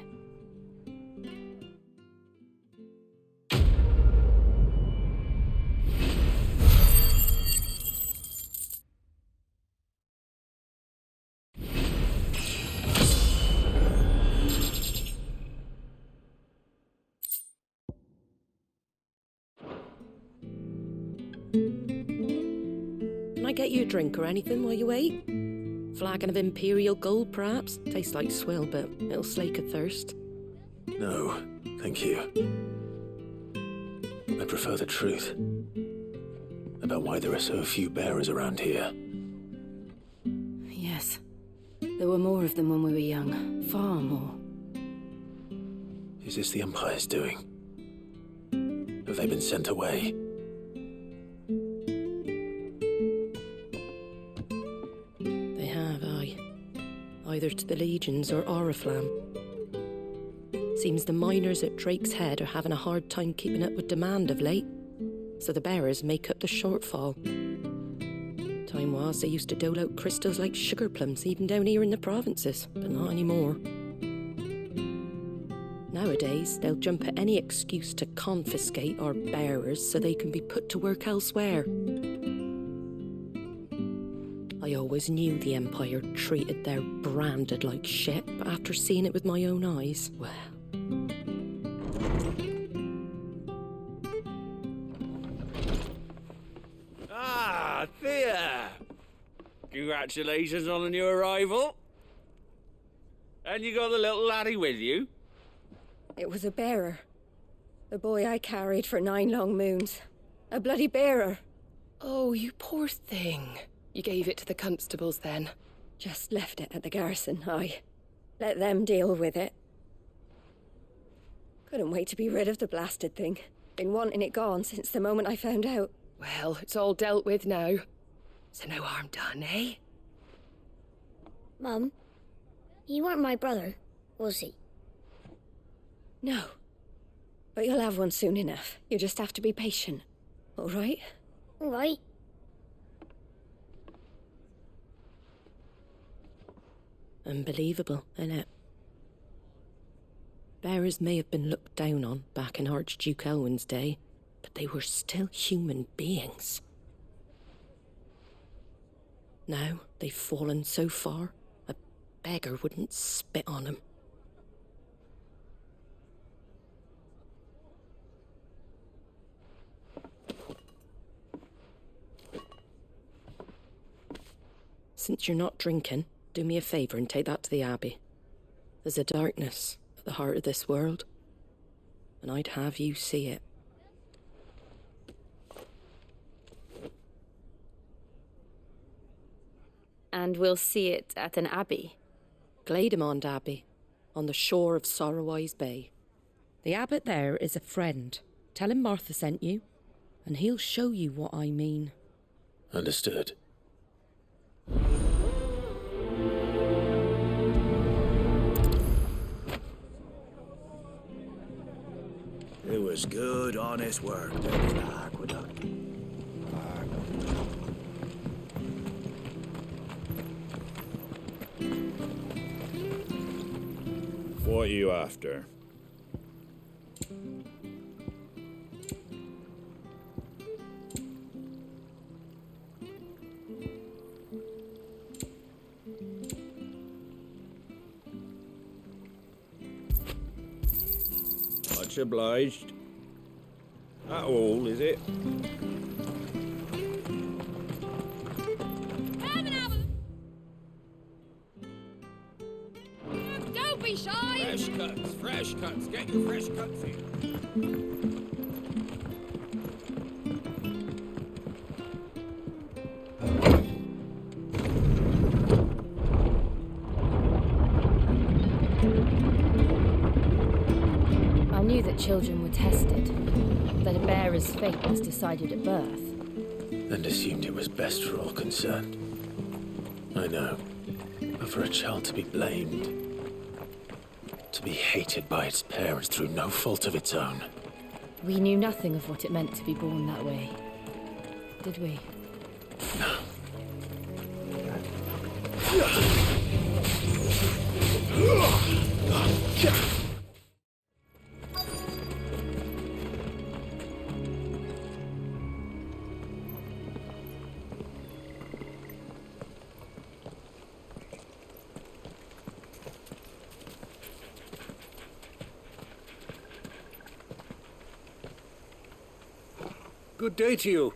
Can I get you a drink or anything while you wait? Flagon of Imperial Gold, perhaps? Tastes like swill, but it'll slake a thirst. No, thank you. I prefer the truth. A remember why there are so few bearers around here? Yes. There were more of them when we were young. Far more. Is this the Empire's doing? Have they been sent away? They have, aye. Either to the Legions or Oriflamme. Seems the miners at Drake's Head are having a hard time keeping up with demand of late, so the bearers make up the shortfall. Time was they used to dole out crystals like sugar plums even down here in the provinces, but not anymore. Nowadays, they'll jump at any excuse to confiscate our bearers so they can be put to work elsewhere. I always knew the Empire treated their branded like shit, but after seeing it with my own eyes, well... Ah, Thea! Congratulations on the new arrival. And you got the little laddie with you? It was a bearer. The boy I carried for 9 long moons. A bloody bearer. Oh, you poor thing. You gave it to the constables then? Just left it at the garrison, aye. Let them deal with it. Couldn't wait to be rid of the blasted thing. Been wanting it gone since the moment I found out. Well, it's all dealt with now. So no harm done, eh? Mum, he weren't my brother, was he? No. But you'll have one soon enough. You just have to be patient. All right? All right. Unbelievable, innit? Bearers may have been looked down on back in Archduke Elwin's day, but they were still human beings. Now they've fallen so far, a beggar wouldn't spit on them. Since you're not drinking, do me a favour and take that to the Abbey. There's a darkness at the heart of this world, and I'd have you see it. And we'll see it at an abbey? Glademond Abbey, on the shore of Sorrowwise Bay. The abbot there is a friend. Tell him Martha sent you, and he'll show you what I mean. Understood. It was good, honest work building the aqueduct. What are you after? Much obliged. That all, is it? Don't be shy! Fresh cuts. Get your fresh cuts in. I knew that children were tested, that a bearer's fate was decided at birth. And assumed it was best for all concerned. I know. But for a child to be blamed, to be hated by its parents through no fault of its own. We knew nothing of what it meant to be born that way, did we? No. Good day to you.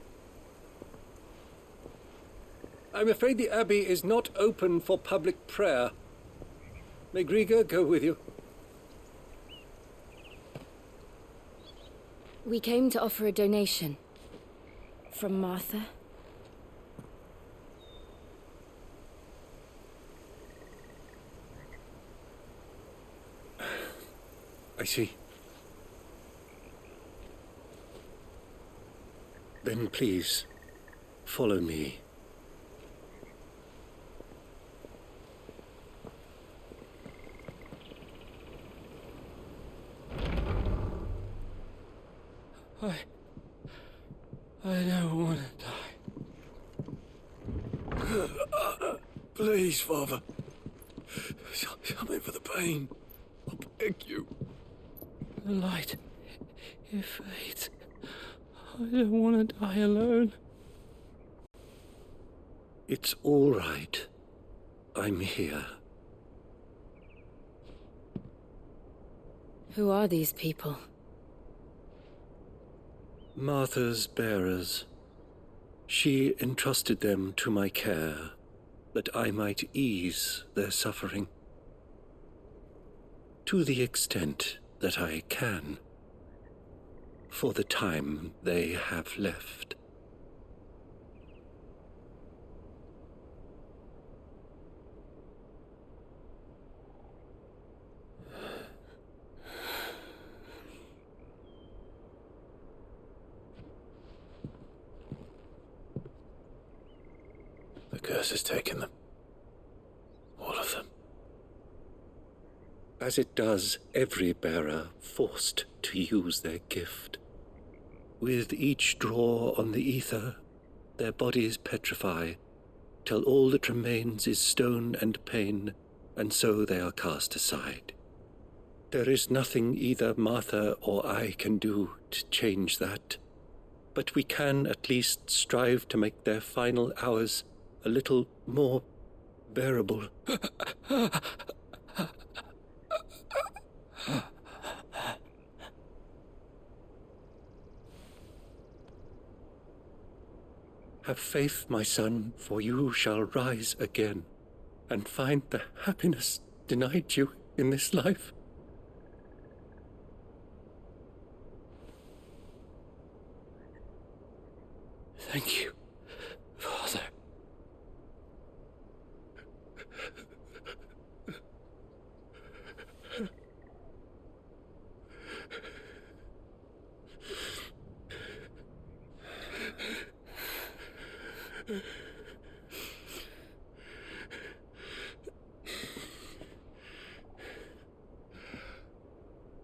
I'm afraid the Abbey is not open for public prayer. May Griga go with you? We came to offer a donation From Martha? I see. Then please, follow me. I don't want to die. Please, Father. Help me for the pain. I beg you. The light, it fades. I don't want to die alone. It's all right. I'm here. Who are these people? Martha's bearers. She entrusted them to my care, that I might ease their suffering. To the extent that I can, for the time they have left. The curse has taken them. All of them. As it does every bearer forced to use their gift. With each draw on the ether, their bodies petrify, till all that remains is stone and pain, and so they are cast aside. There is nothing either Martha or I can do to change that, but we can at least strive to make their final hours a little more bearable. Have faith, my son, for you shall rise again, and find the happiness denied you in this life. Thank you, Father.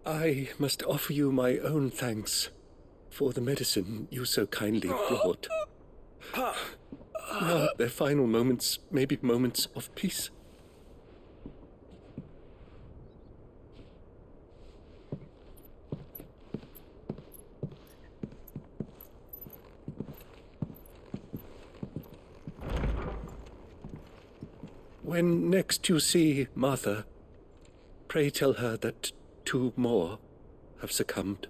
I must offer you my own thanks for the medicine you so kindly brought. Now their final moments may be moments of peace. When next you see Martha, pray tell her that 2 more have succumbed.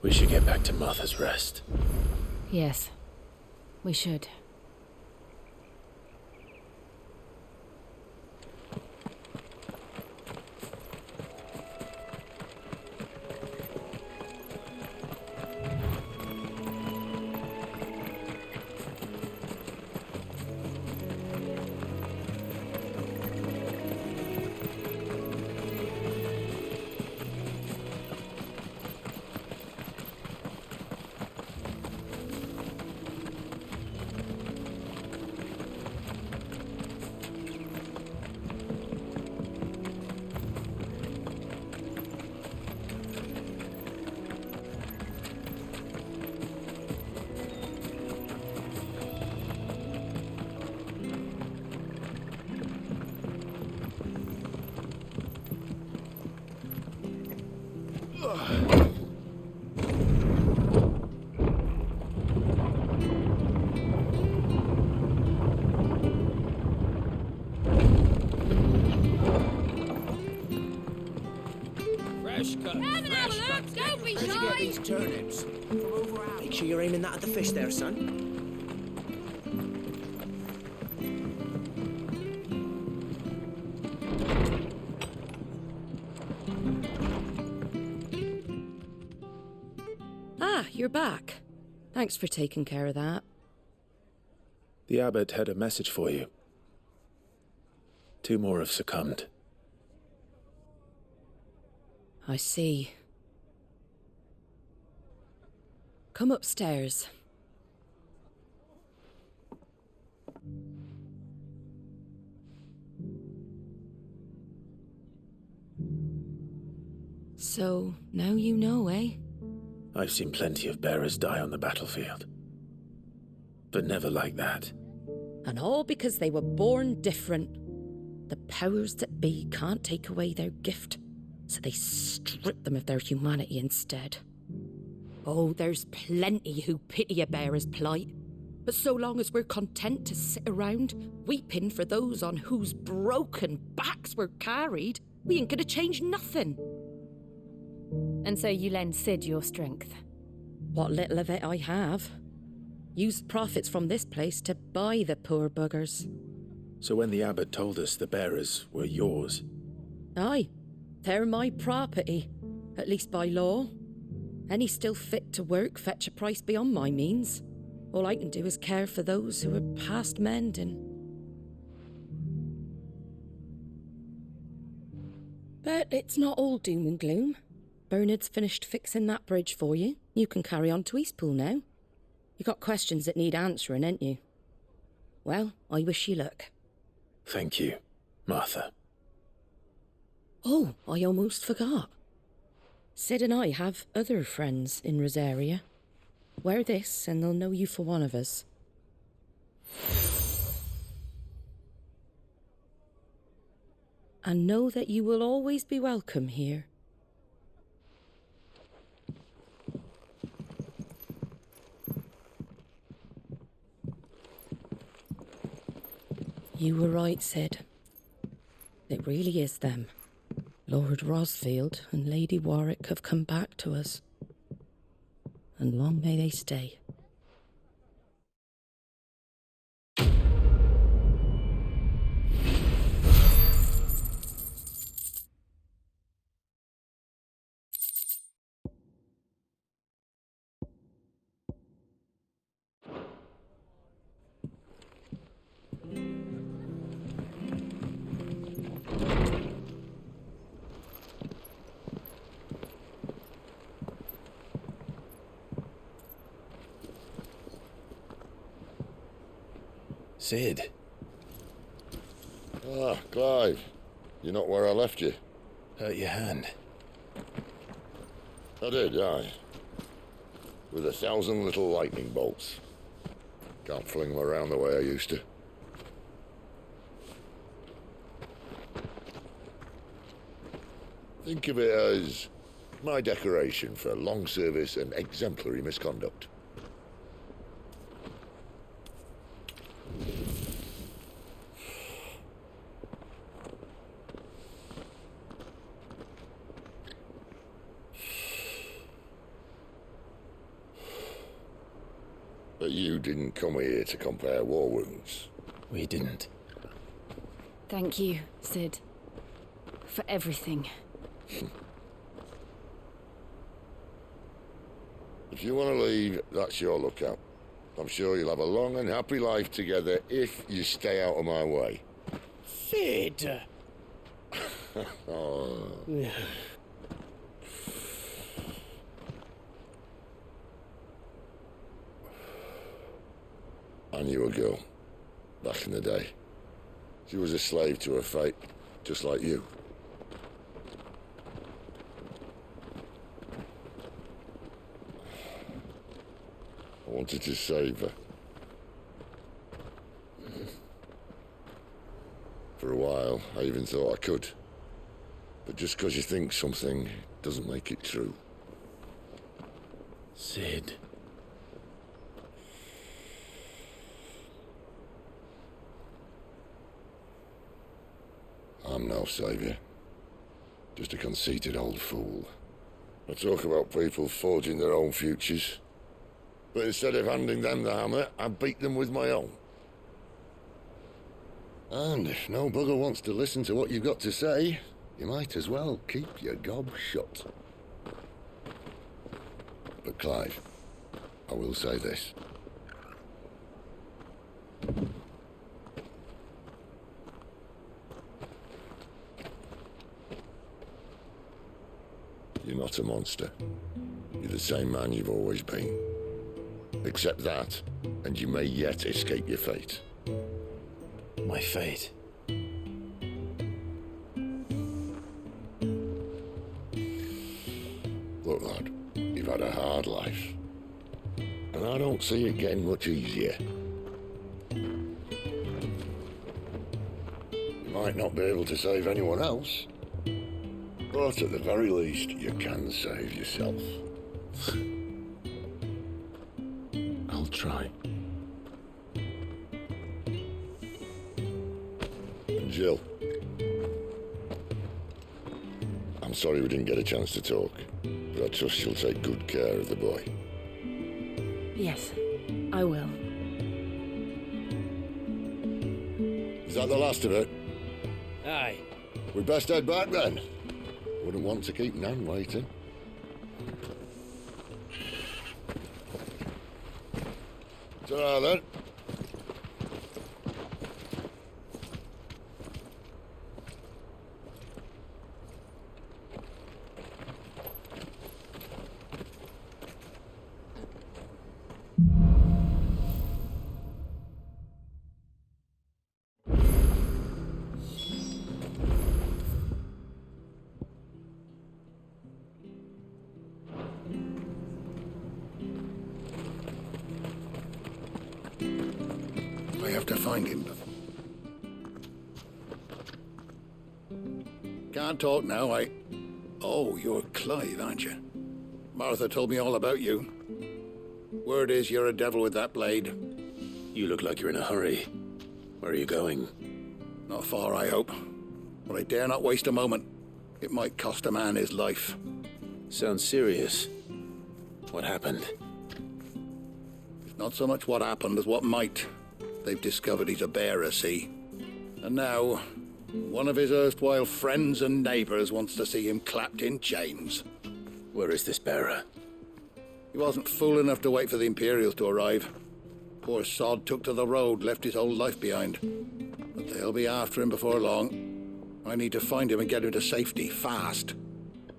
We should get back to Martha's Rest. Yes, we should. Fresh cut. Come and have a look. Don't be Where'd you get shy! these turnips? From over out. Make sure you're aiming that at the fish there, son. Ah, you're back. Thanks for taking care of that. The abbot had a message for you. 2 more have succumbed. I see. Come upstairs. So, now you know, eh? I've seen plenty of bearers die on the battlefield. But never like that. And all because they were born different. The powers that be can't take away their gift, so they strip them of their humanity instead. Oh, there's plenty who pity a bearer's plight. But so long as we're content to sit around, weeping for those on whose broken backs we're carried, we ain't gonna change nothing. And so you lend Sid your strength? What little of it I have. Used profits from this place to buy the poor buggers. So when the abbot told us the bearers were yours... Aye, they're my property, at least by law. Any still fit to work fetch a price beyond my means. All I can do is care for those who are past mending. But it's not all doom and gloom. Bernard's finished fixing that bridge for you. You can carry on to Eastpool now. You got questions that need answering, ain't you? Well, I wish you luck. Thank you, Martha. Oh, I almost forgot. Sid and I have other friends in Rosaria. Wear this and they'll know you for one of us. And know that you will always be welcome here. You were right, Sid. It really is them. Lord Rosfield and Lady Warwick have come back to us. And long may they stay. Sid. Ah, Clive. You're not where I left you. Hurt your hand. I did, aye. With 1,000 little lightning bolts. Can't fling them around the way I used to. Think of it as my decoration for long service and exemplary misconduct. But you didn't come here to compare war wounds. We didn't. Thank you, Sid. For everything. If you want to leave, that's your lookout. I'm sure you'll have a long and happy life together if you stay out of my way. Sid! Oh. I knew a girl, back in the day. She was a slave to her fate, just like you. I wanted to save her. For a while, I even thought I could. But just because you think something doesn't make it true. Sid. I'm no savior. Just a conceited old fool. I talk about people forging their own futures. But instead of handing them the hammer, I beat them with my own. And if no bugger wants to listen to what you've got to say, you might as well keep your gob shut. But Clive, I will say this. You're not a monster. You're the same man you've always been. Accept that, and you may yet escape your fate. My fate? Look, lad, you've had a hard life. And I don't see it getting much easier. You might not be able to save anyone else, but at the very least, you can save yourself. I'll try. And Jill, I'm sorry we didn't get a chance to talk, but I trust you'll take good care of the boy. Yes, I will. Is that the last of it? Aye. We'd best head back then. Wouldn't want to keep Nan waiting. Ta-ra then. I have to find him. Can't talk now, Oh, you're Clive, aren't you? Martha told me all about you. Word is you're a devil with that blade. You look like you're in a hurry. Where are you going? Not far, I hope. But I dare not waste a moment. It might cost a man his life. Sounds serious. What happened? It's not so much what happened as what might. They've discovered he's a bearer, see? And now, one of his erstwhile friends and neighbours wants to see him clapped in chains. Where is this bearer? He wasn't fool enough to wait for the Imperials to arrive. Poor sod took to the road, left his whole life behind. But they'll be after him before long. I need to find him and get him to safety, fast.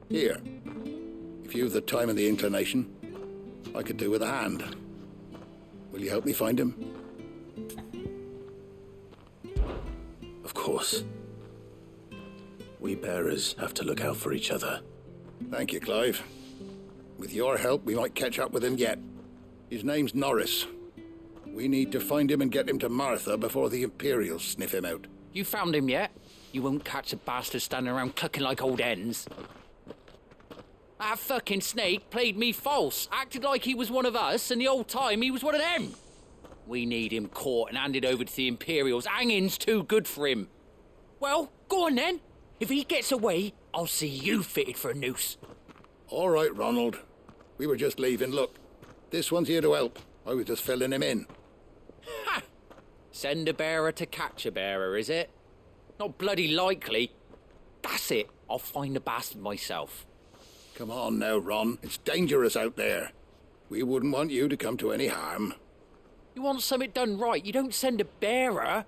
Here, if you've the time and the inclination, I could do with a hand. Will you help me find him? Of course. We bearers have to look out for each other. Thank you, Clive. With your help, we might catch up with him yet. His name's Norris. We need to find him and get him to Martha before the Imperials sniff him out. You found him yet? You won't catch a bastard standing around clucking like old hens. That fucking snake played me false, acted like he was one of us, and the whole time he was one of them. We need him caught and handed over to the Imperials. Hanging's too good for him. Well, go on then. If he gets away, I'll see you fitted for a noose. All right, Ronald. We were just leaving. Look, this one's here to help. I was just filling him in. Ha! Send a bearer to catch a bearer, is it? Not bloody likely. That's it. I'll find the bastard myself. Come on now, Ron. It's dangerous out there. We wouldn't want you to come to any harm. You want something done right, you don't send a bearer.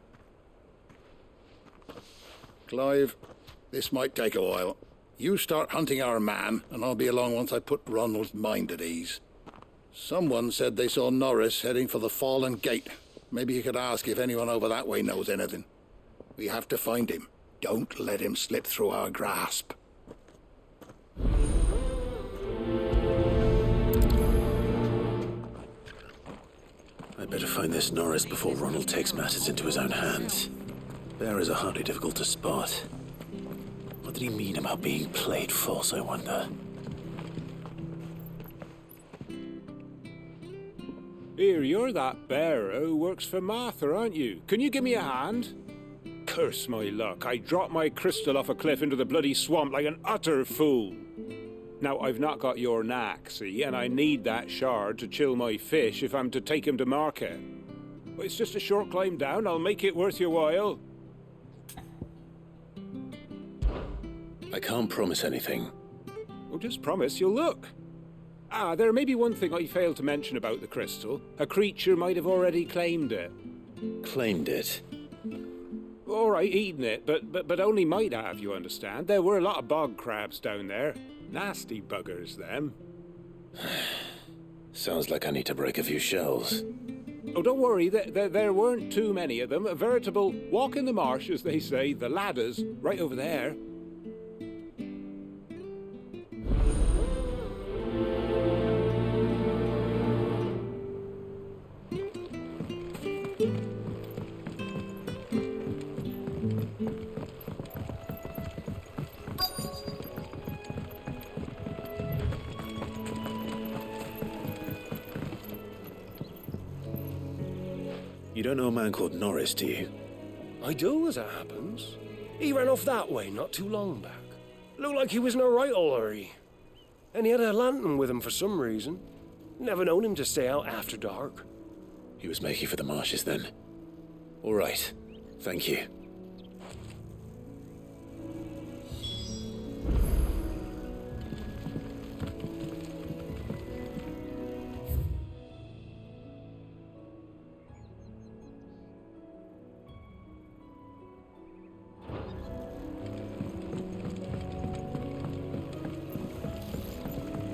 Clive, this might take a while. You start hunting our man, and I'll be along once I put Ronald's mind at ease. Someone said they saw Norris heading for the Fallen Gate. Maybe you could ask if anyone over that way knows anything. We have to find him. Don't let him slip through our grasp. I'd better find this Norris before Ronald takes matters into his own hands. Bearers are hardly difficult to spot. What did he mean about being played false, I wonder? Here, you're that bearer who works for Martha, aren't you? Can you give me a hand? Curse my luck, I dropped my crystal off a cliff into the bloody swamp like an utter fool. Now, I've not got your knack, see, and I need that shard to chill my fish if I'm to take him to market. But it's just a short climb down. I'll make it worth your while. I can't promise anything. Well, just promise you'll look. Ah, there may be one thing I failed to mention about the crystal. A creature might have already claimed it. Claimed it? All right, eaten it, but only might have, you understand. There were a lot of bog crabs down there. Nasty buggers, them. Sounds like I need to break a few shells. Oh, don't worry, there weren't too many of them. A veritable walk in the marsh, as they say. The ladder's right over there. You don't know a man called Norris, do you? I do, as it happens. He ran off that way not too long back. Looked like he was in a right old hurry. And he had a lantern with him for some reason. Never known him to stay out after dark. He was making for the marshes then. All right. Thank you.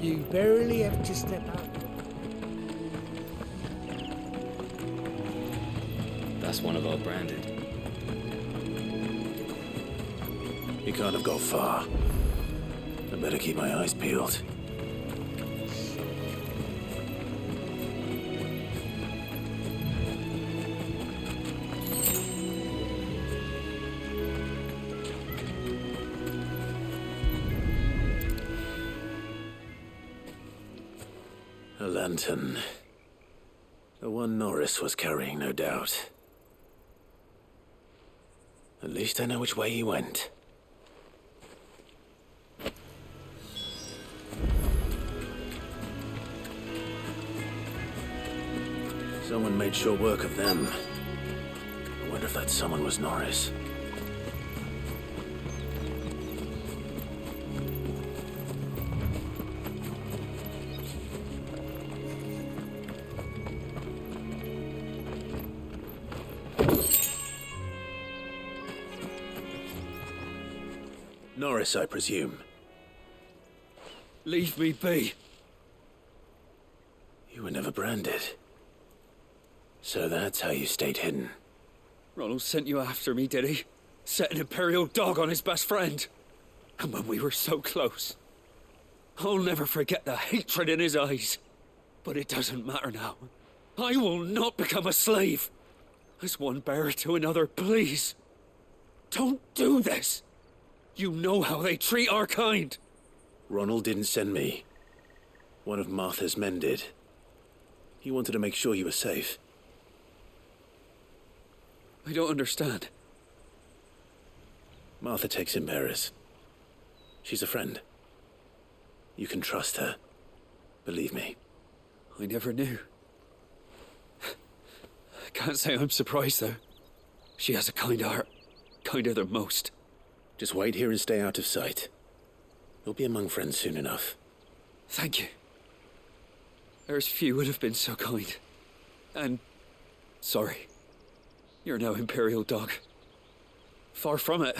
You barely have to step out. That's one of our branded. He can't have got far. I better keep my eyes peeled. A lantern. The one Norris was carrying, no doubt. At least I know which way he went. Someone made short work of them. I wonder if that someone was Norris. Norris, I presume. Leave me be. You were never branded. So that's how you stayed hidden. Ronald sent you after me, did he? Set an Imperial dog on his best friend. And when we were so close. I'll never forget the hatred in his eyes. But it doesn't matter now. I will not become a slave. As one bearer to another, please. Don't do this. You know how they treat our kind. Ronald didn't send me. One of Martha's men did. He wanted to make sure you were safe. I don't understand. Martha takes in bearers. She's a friend. You can trust her. Believe me. I never knew. I can't say I'm surprised, though. She has a kind heart. Kinder than most. Just wait here and stay out of sight. You'll be among friends soon enough. Thank you. There's few would have been so kind. And sorry. You're no Imperial dog. Far from it.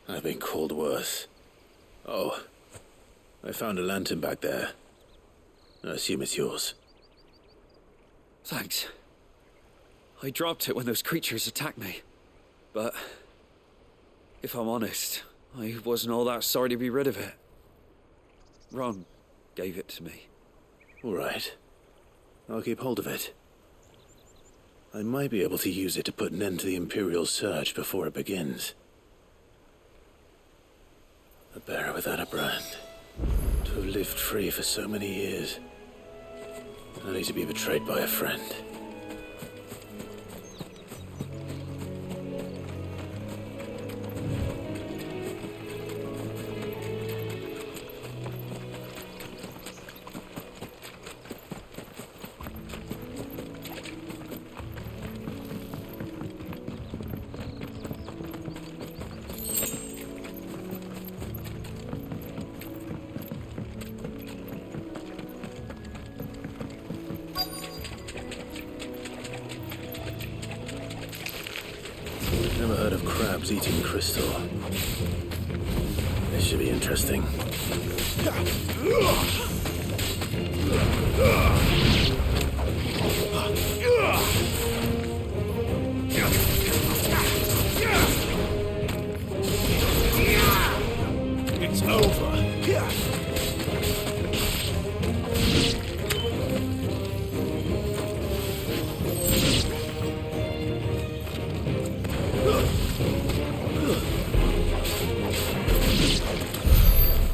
I've been called worse. Oh, I found a lantern back there. I assume it's yours. Thanks. I dropped it when those creatures attacked me. But if I'm honest, I wasn't all that sorry to be rid of it. Ron gave it to me. All right. I'll keep hold of it. I might be able to use it to put an end to the Imperial surge before it begins. A bearer without a brand. To have lived free for so many years. Only to be betrayed by a friend. crabs eating crystal. This should be interesting. It's over.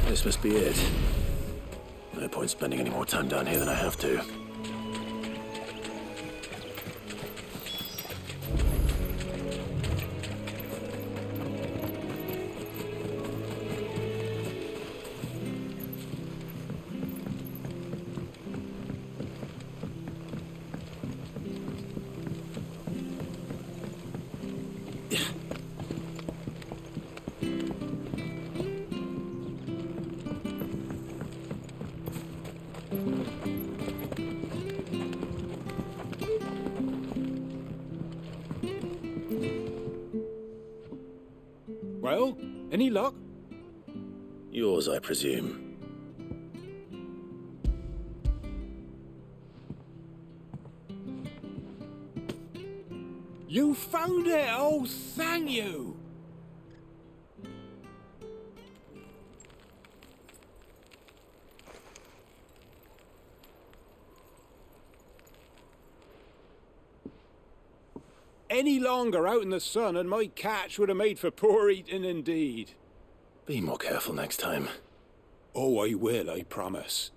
This must be it. No point spending any more time down here than I have to. Well, any luck? Yours, I presume. You found it! Oh, thank you! Any longer out in the sun and my catch would have made for poor eating indeed. Be more careful next time. Oh, I will, I promise.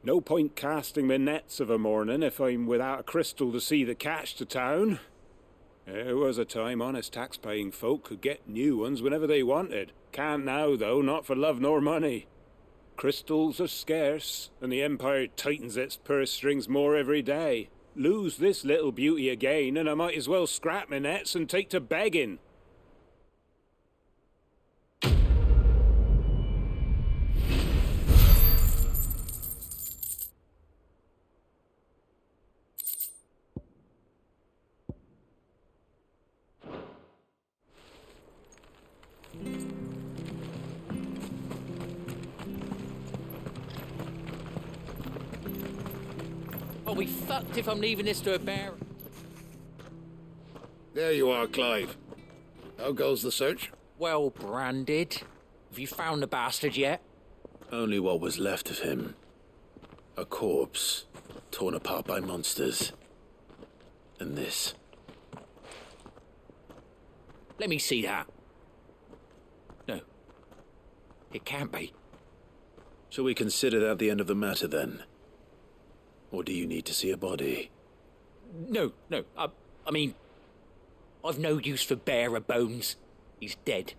No point casting my nets of a morning if I'm without a crystal to see the catch to town. There was a time honest tax-paying folk could get new ones whenever they wanted. Can't now, though, not for love nor money. Crystals are scarce, and the Empire tightens its purse strings more every day. Lose this little beauty again, and I might as well scrap my nets and take to begging. I'll be fucked if I'm leaving this to a bear. There you are, Clive. How goes the search? Well branded. Have you found the bastard yet? Only what was left of him. A corpse, torn apart by monsters. And this. Let me see that. No. It can't be. Shall we consider that the end of the matter, then? Or do you need to see a body? No. I mean, I've no use for bearer bones. He's dead.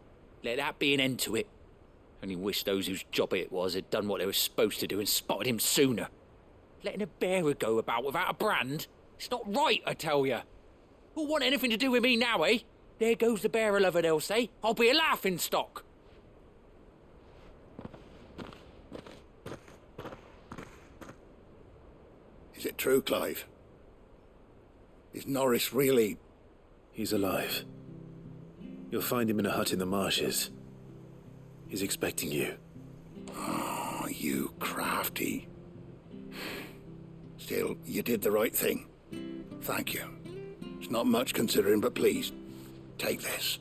Let that be an end to it. Only wish those whose job it was had done what they were supposed to do and spotted him sooner. Letting a bearer go about without a brand? It's not right, I tell you. Who'll want anything to do with me now, eh? There goes the bearer lover, they'll say. I'll be a laughing stock. Is it true, Clive? Is Norris really... He's alive. You'll find him in a hut in the marshes. He's expecting you. Oh, you crafty. Still, you did the right thing. Thank you. It's not much considering, but please, take this.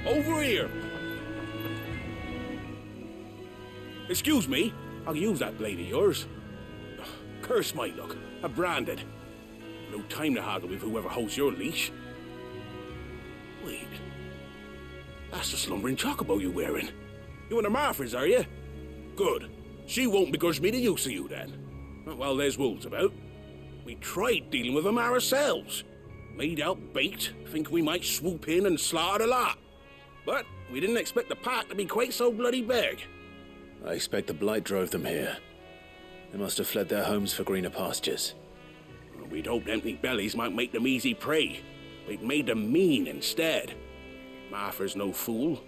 Over here! Excuse me, I'll use that blade of yours. Curse my luck, I'm branded. No time to haggle with whoever holds your leash. Wait, that's the slumbering chocobo you're wearing. You one of Martha's, are you? Good. She won't begrudge me the use of you then. Well, there's wolves about. We tried dealing with them ourselves. Made out bait, thinking we might swoop in and slaughter the lot. But we didn't expect the pack to be quite so bloody big. I expect the blight drove them here. They must have fled their homes for greener pastures. We'd hoped empty bellies might make them easy prey, but it made them mean instead. Martha's no fool,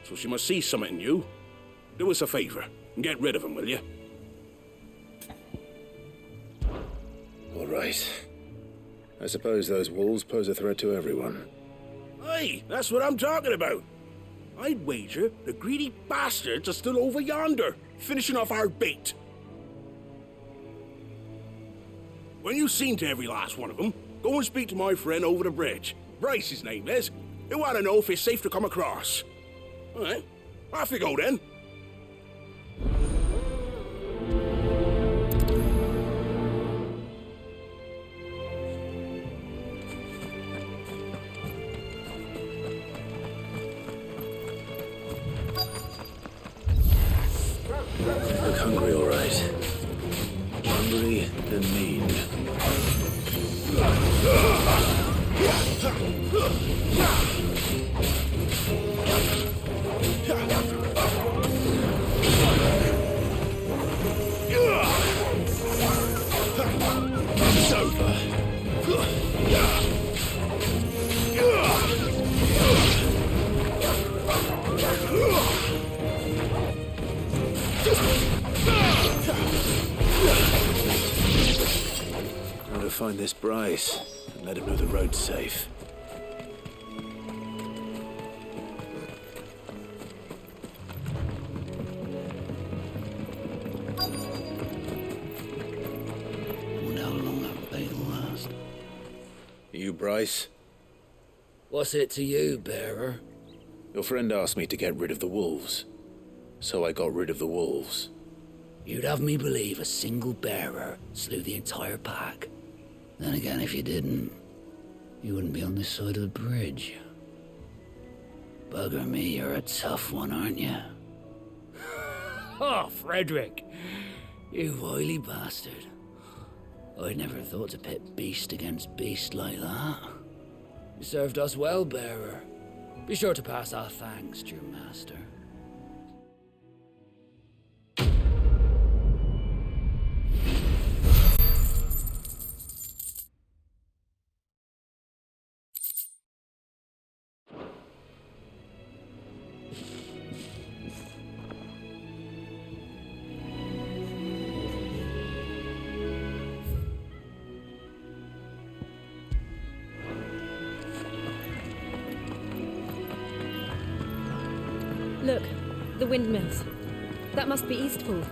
so she must see something in you. Do us a favor and get rid of them, will you? All right. I suppose those wolves pose a threat to everyone. Aye, that's what I'm talking about. I'd wager the greedy bastards are still over yonder, finishing off our bait. When you've seen to every last one of them, go and speak to my friend over the bridge. Bryce, his name is. He'll want to know if it's safe to come across. All right, off you go then. Look hungry, all right. Hungry and mean. It's over. Gotta find this Bryce and let him know the road's safe. Wonder how long that bait will last. You, Bryce? What's it to you, bearer? Your friend asked me to get rid of the wolves, so I got rid of the wolves. You'd have me believe a single bearer slew the entire pack. Then again, if you didn't, you wouldn't be on this side of the bridge. Bugger me, you're a tough one, aren't you? Oh, Frederick! You wily bastard. I'd never thought to pit beast against beast like that. You served us well, bearer. Be sure to pass our thanks to your master. Look, the windmills. That must be Eastpool.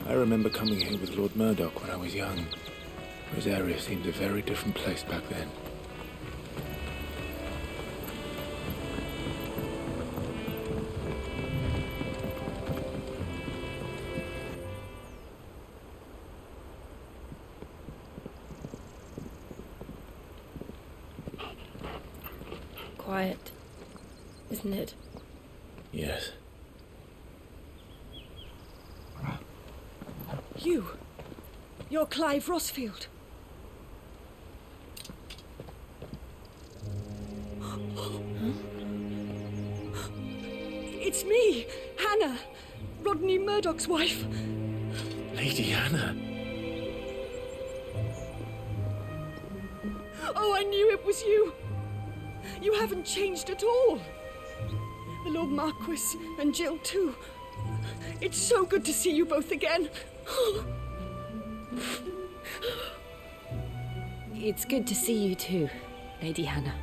I remember coming here with Lord Murdoch when I was young. Rosaria seemed a very different place back then. Quiet, isn't it? Yes. You're Clive Rossfield. It's me, Hannah, Rodney Murdoch's wife. Lady Hannah. Oh, I knew it was you. You haven't changed at all. The Lord Marquis and Jill too. It's so good to see you both again. It's good to see you too, Lady Hannah.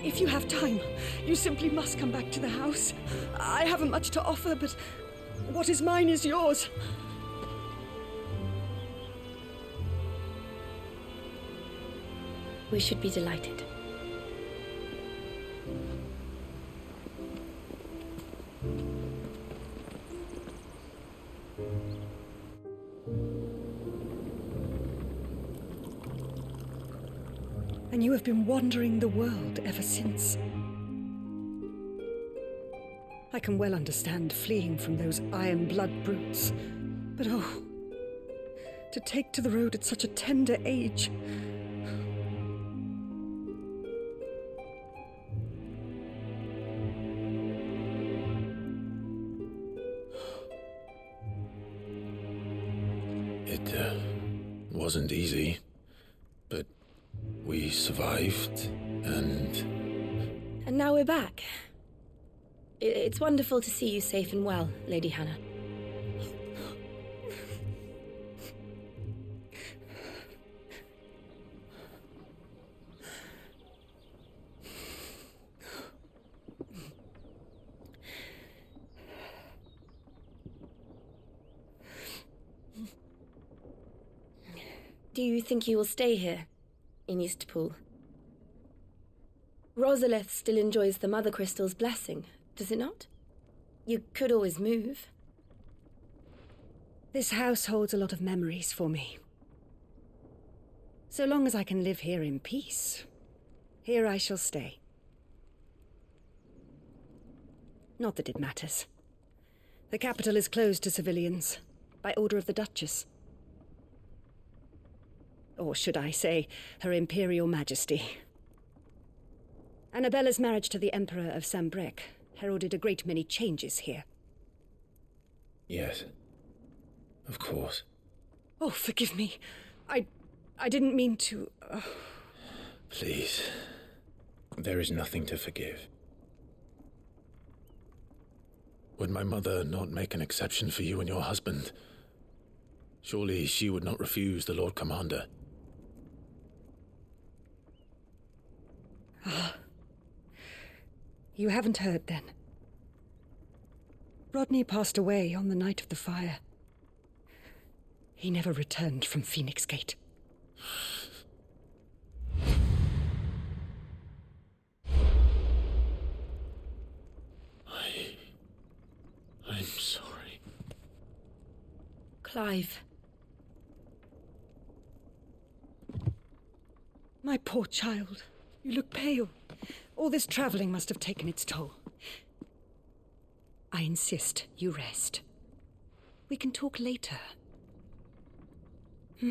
If you have time, you simply must come back to the house. I haven't much to offer, but what is mine is yours. We should be delighted. And you have been wandering the world ever since. I can well understand fleeing from those iron blood brutes, but oh, to take to the road at such a tender age. It wasn't easy, but we survived, and now we're back. It's wonderful to see you safe and well, Lady Hannah. Do you think you will stay here, in Eastpool? Rosalith still enjoys the Mother Crystal's blessing, does it not? You could always move. This house holds a lot of memories for me. So long as I can live here in peace, here I shall stay. Not that it matters. The capital is closed to civilians, by order of the Duchess. Or should I say, Her Imperial Majesty. Annabella's marriage to the Emperor of Sambrec heralded a great many changes here. yes, of course. Oh, forgive me. I didn't mean to... Please, there is nothing to forgive. Would my mother not make an exception for you and your husband? Surely she would not refuse the Lord Commander. You haven't heard, then. Rodney passed away on the night of the fire. He never returned from Phoenix Gate. I'm sorry. Clive. My poor child. You look pale. All this traveling must have taken its toll. I insist you rest. We can talk later. Hmm?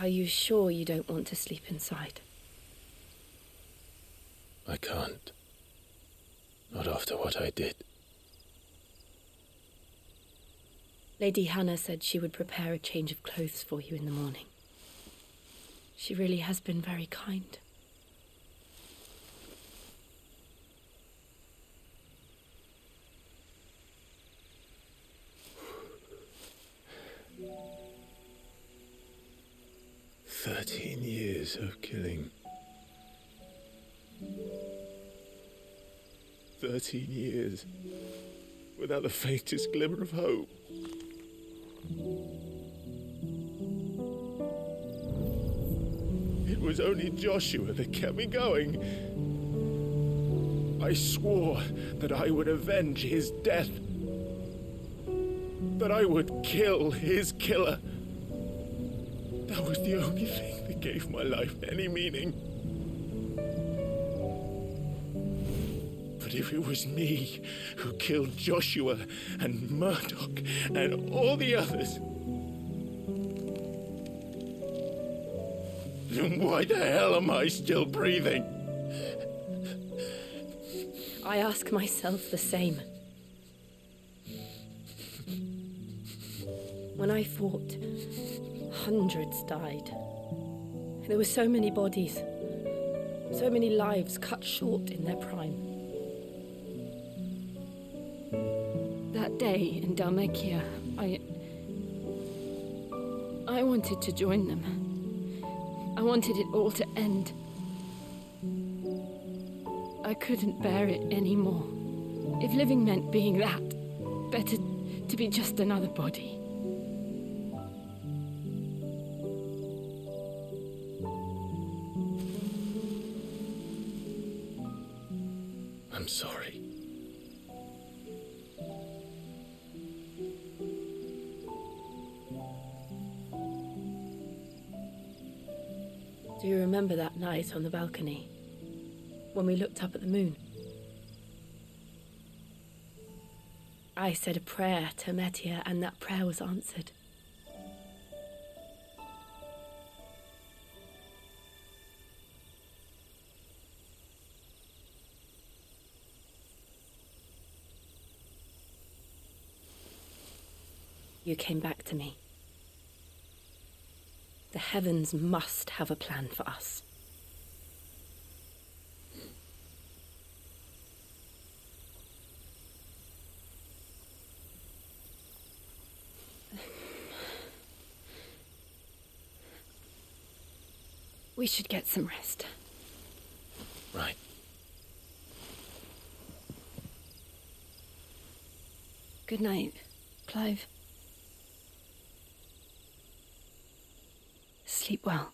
Are you sure you don't want to sleep inside? I can't. Not after what I did. Lady Hannah said she would prepare a change of clothes for you in the morning. She really has been very kind. Years of killing. 13 years without the faintest glimmer of hope. It was only Joshua that kept me going. I swore that I would avenge his death. That I would kill his killer. That was the only thing that gave my life any meaning. But if it was me who killed Joshua and Murdoch and all the others, then why the hell am I still breathing? I ask myself the same. When I fought, hundreds died. There were so many bodies, so many lives cut short in their prime. That day in Dalmekia, I wanted to join them. I wanted it all to end. I couldn't bear it anymore. If living meant being that, better to be just another body. I'm sorry. Do you remember that night on the balcony, when we looked up at the moon? I said a prayer to Metia, and that prayer was answered. You came back to me. The heavens must have a plan for us. We should get some rest. Right. Good night, Clive. Sleep well.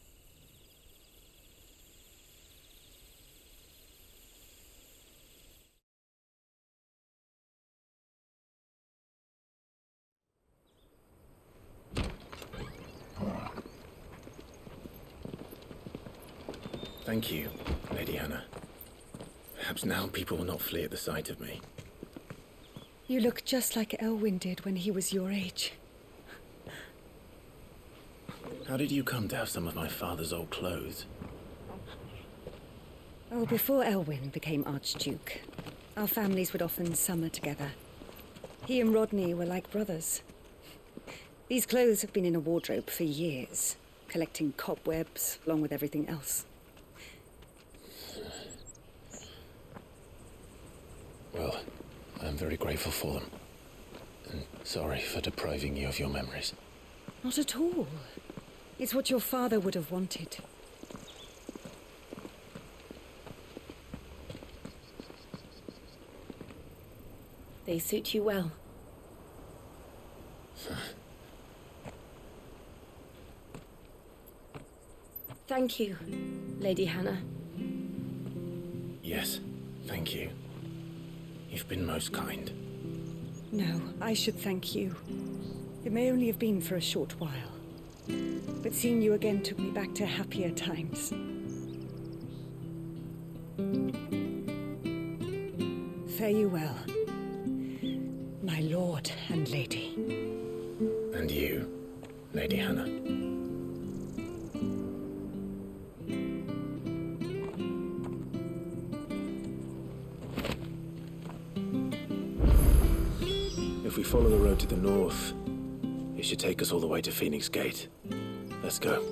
Thank you, Lady Hannah. Perhaps now people will not flee at the sight of me. You look just like Elwyn did when he was your age. How did you come to have some of my father's old clothes? Oh, before Elwyn became Archduke, our families would often summer together. He and Rodney were like brothers. These clothes have been in a wardrobe for years, collecting cobwebs along with everything else. Well, I'm very grateful for them. And sorry for depriving you of your memories. Not at all. It's what your father would have wanted. They suit you well. Thank you, Lady Hannah. Yes, thank you. You've been most kind. No, I should thank you. It may only have been for a short while, but seeing you again took me back to happier times. Fare you well, my lord and lady. And you, Lady Hannah. If we follow the road to the north, it should take us all the way to Phoenix Gate. Let's go.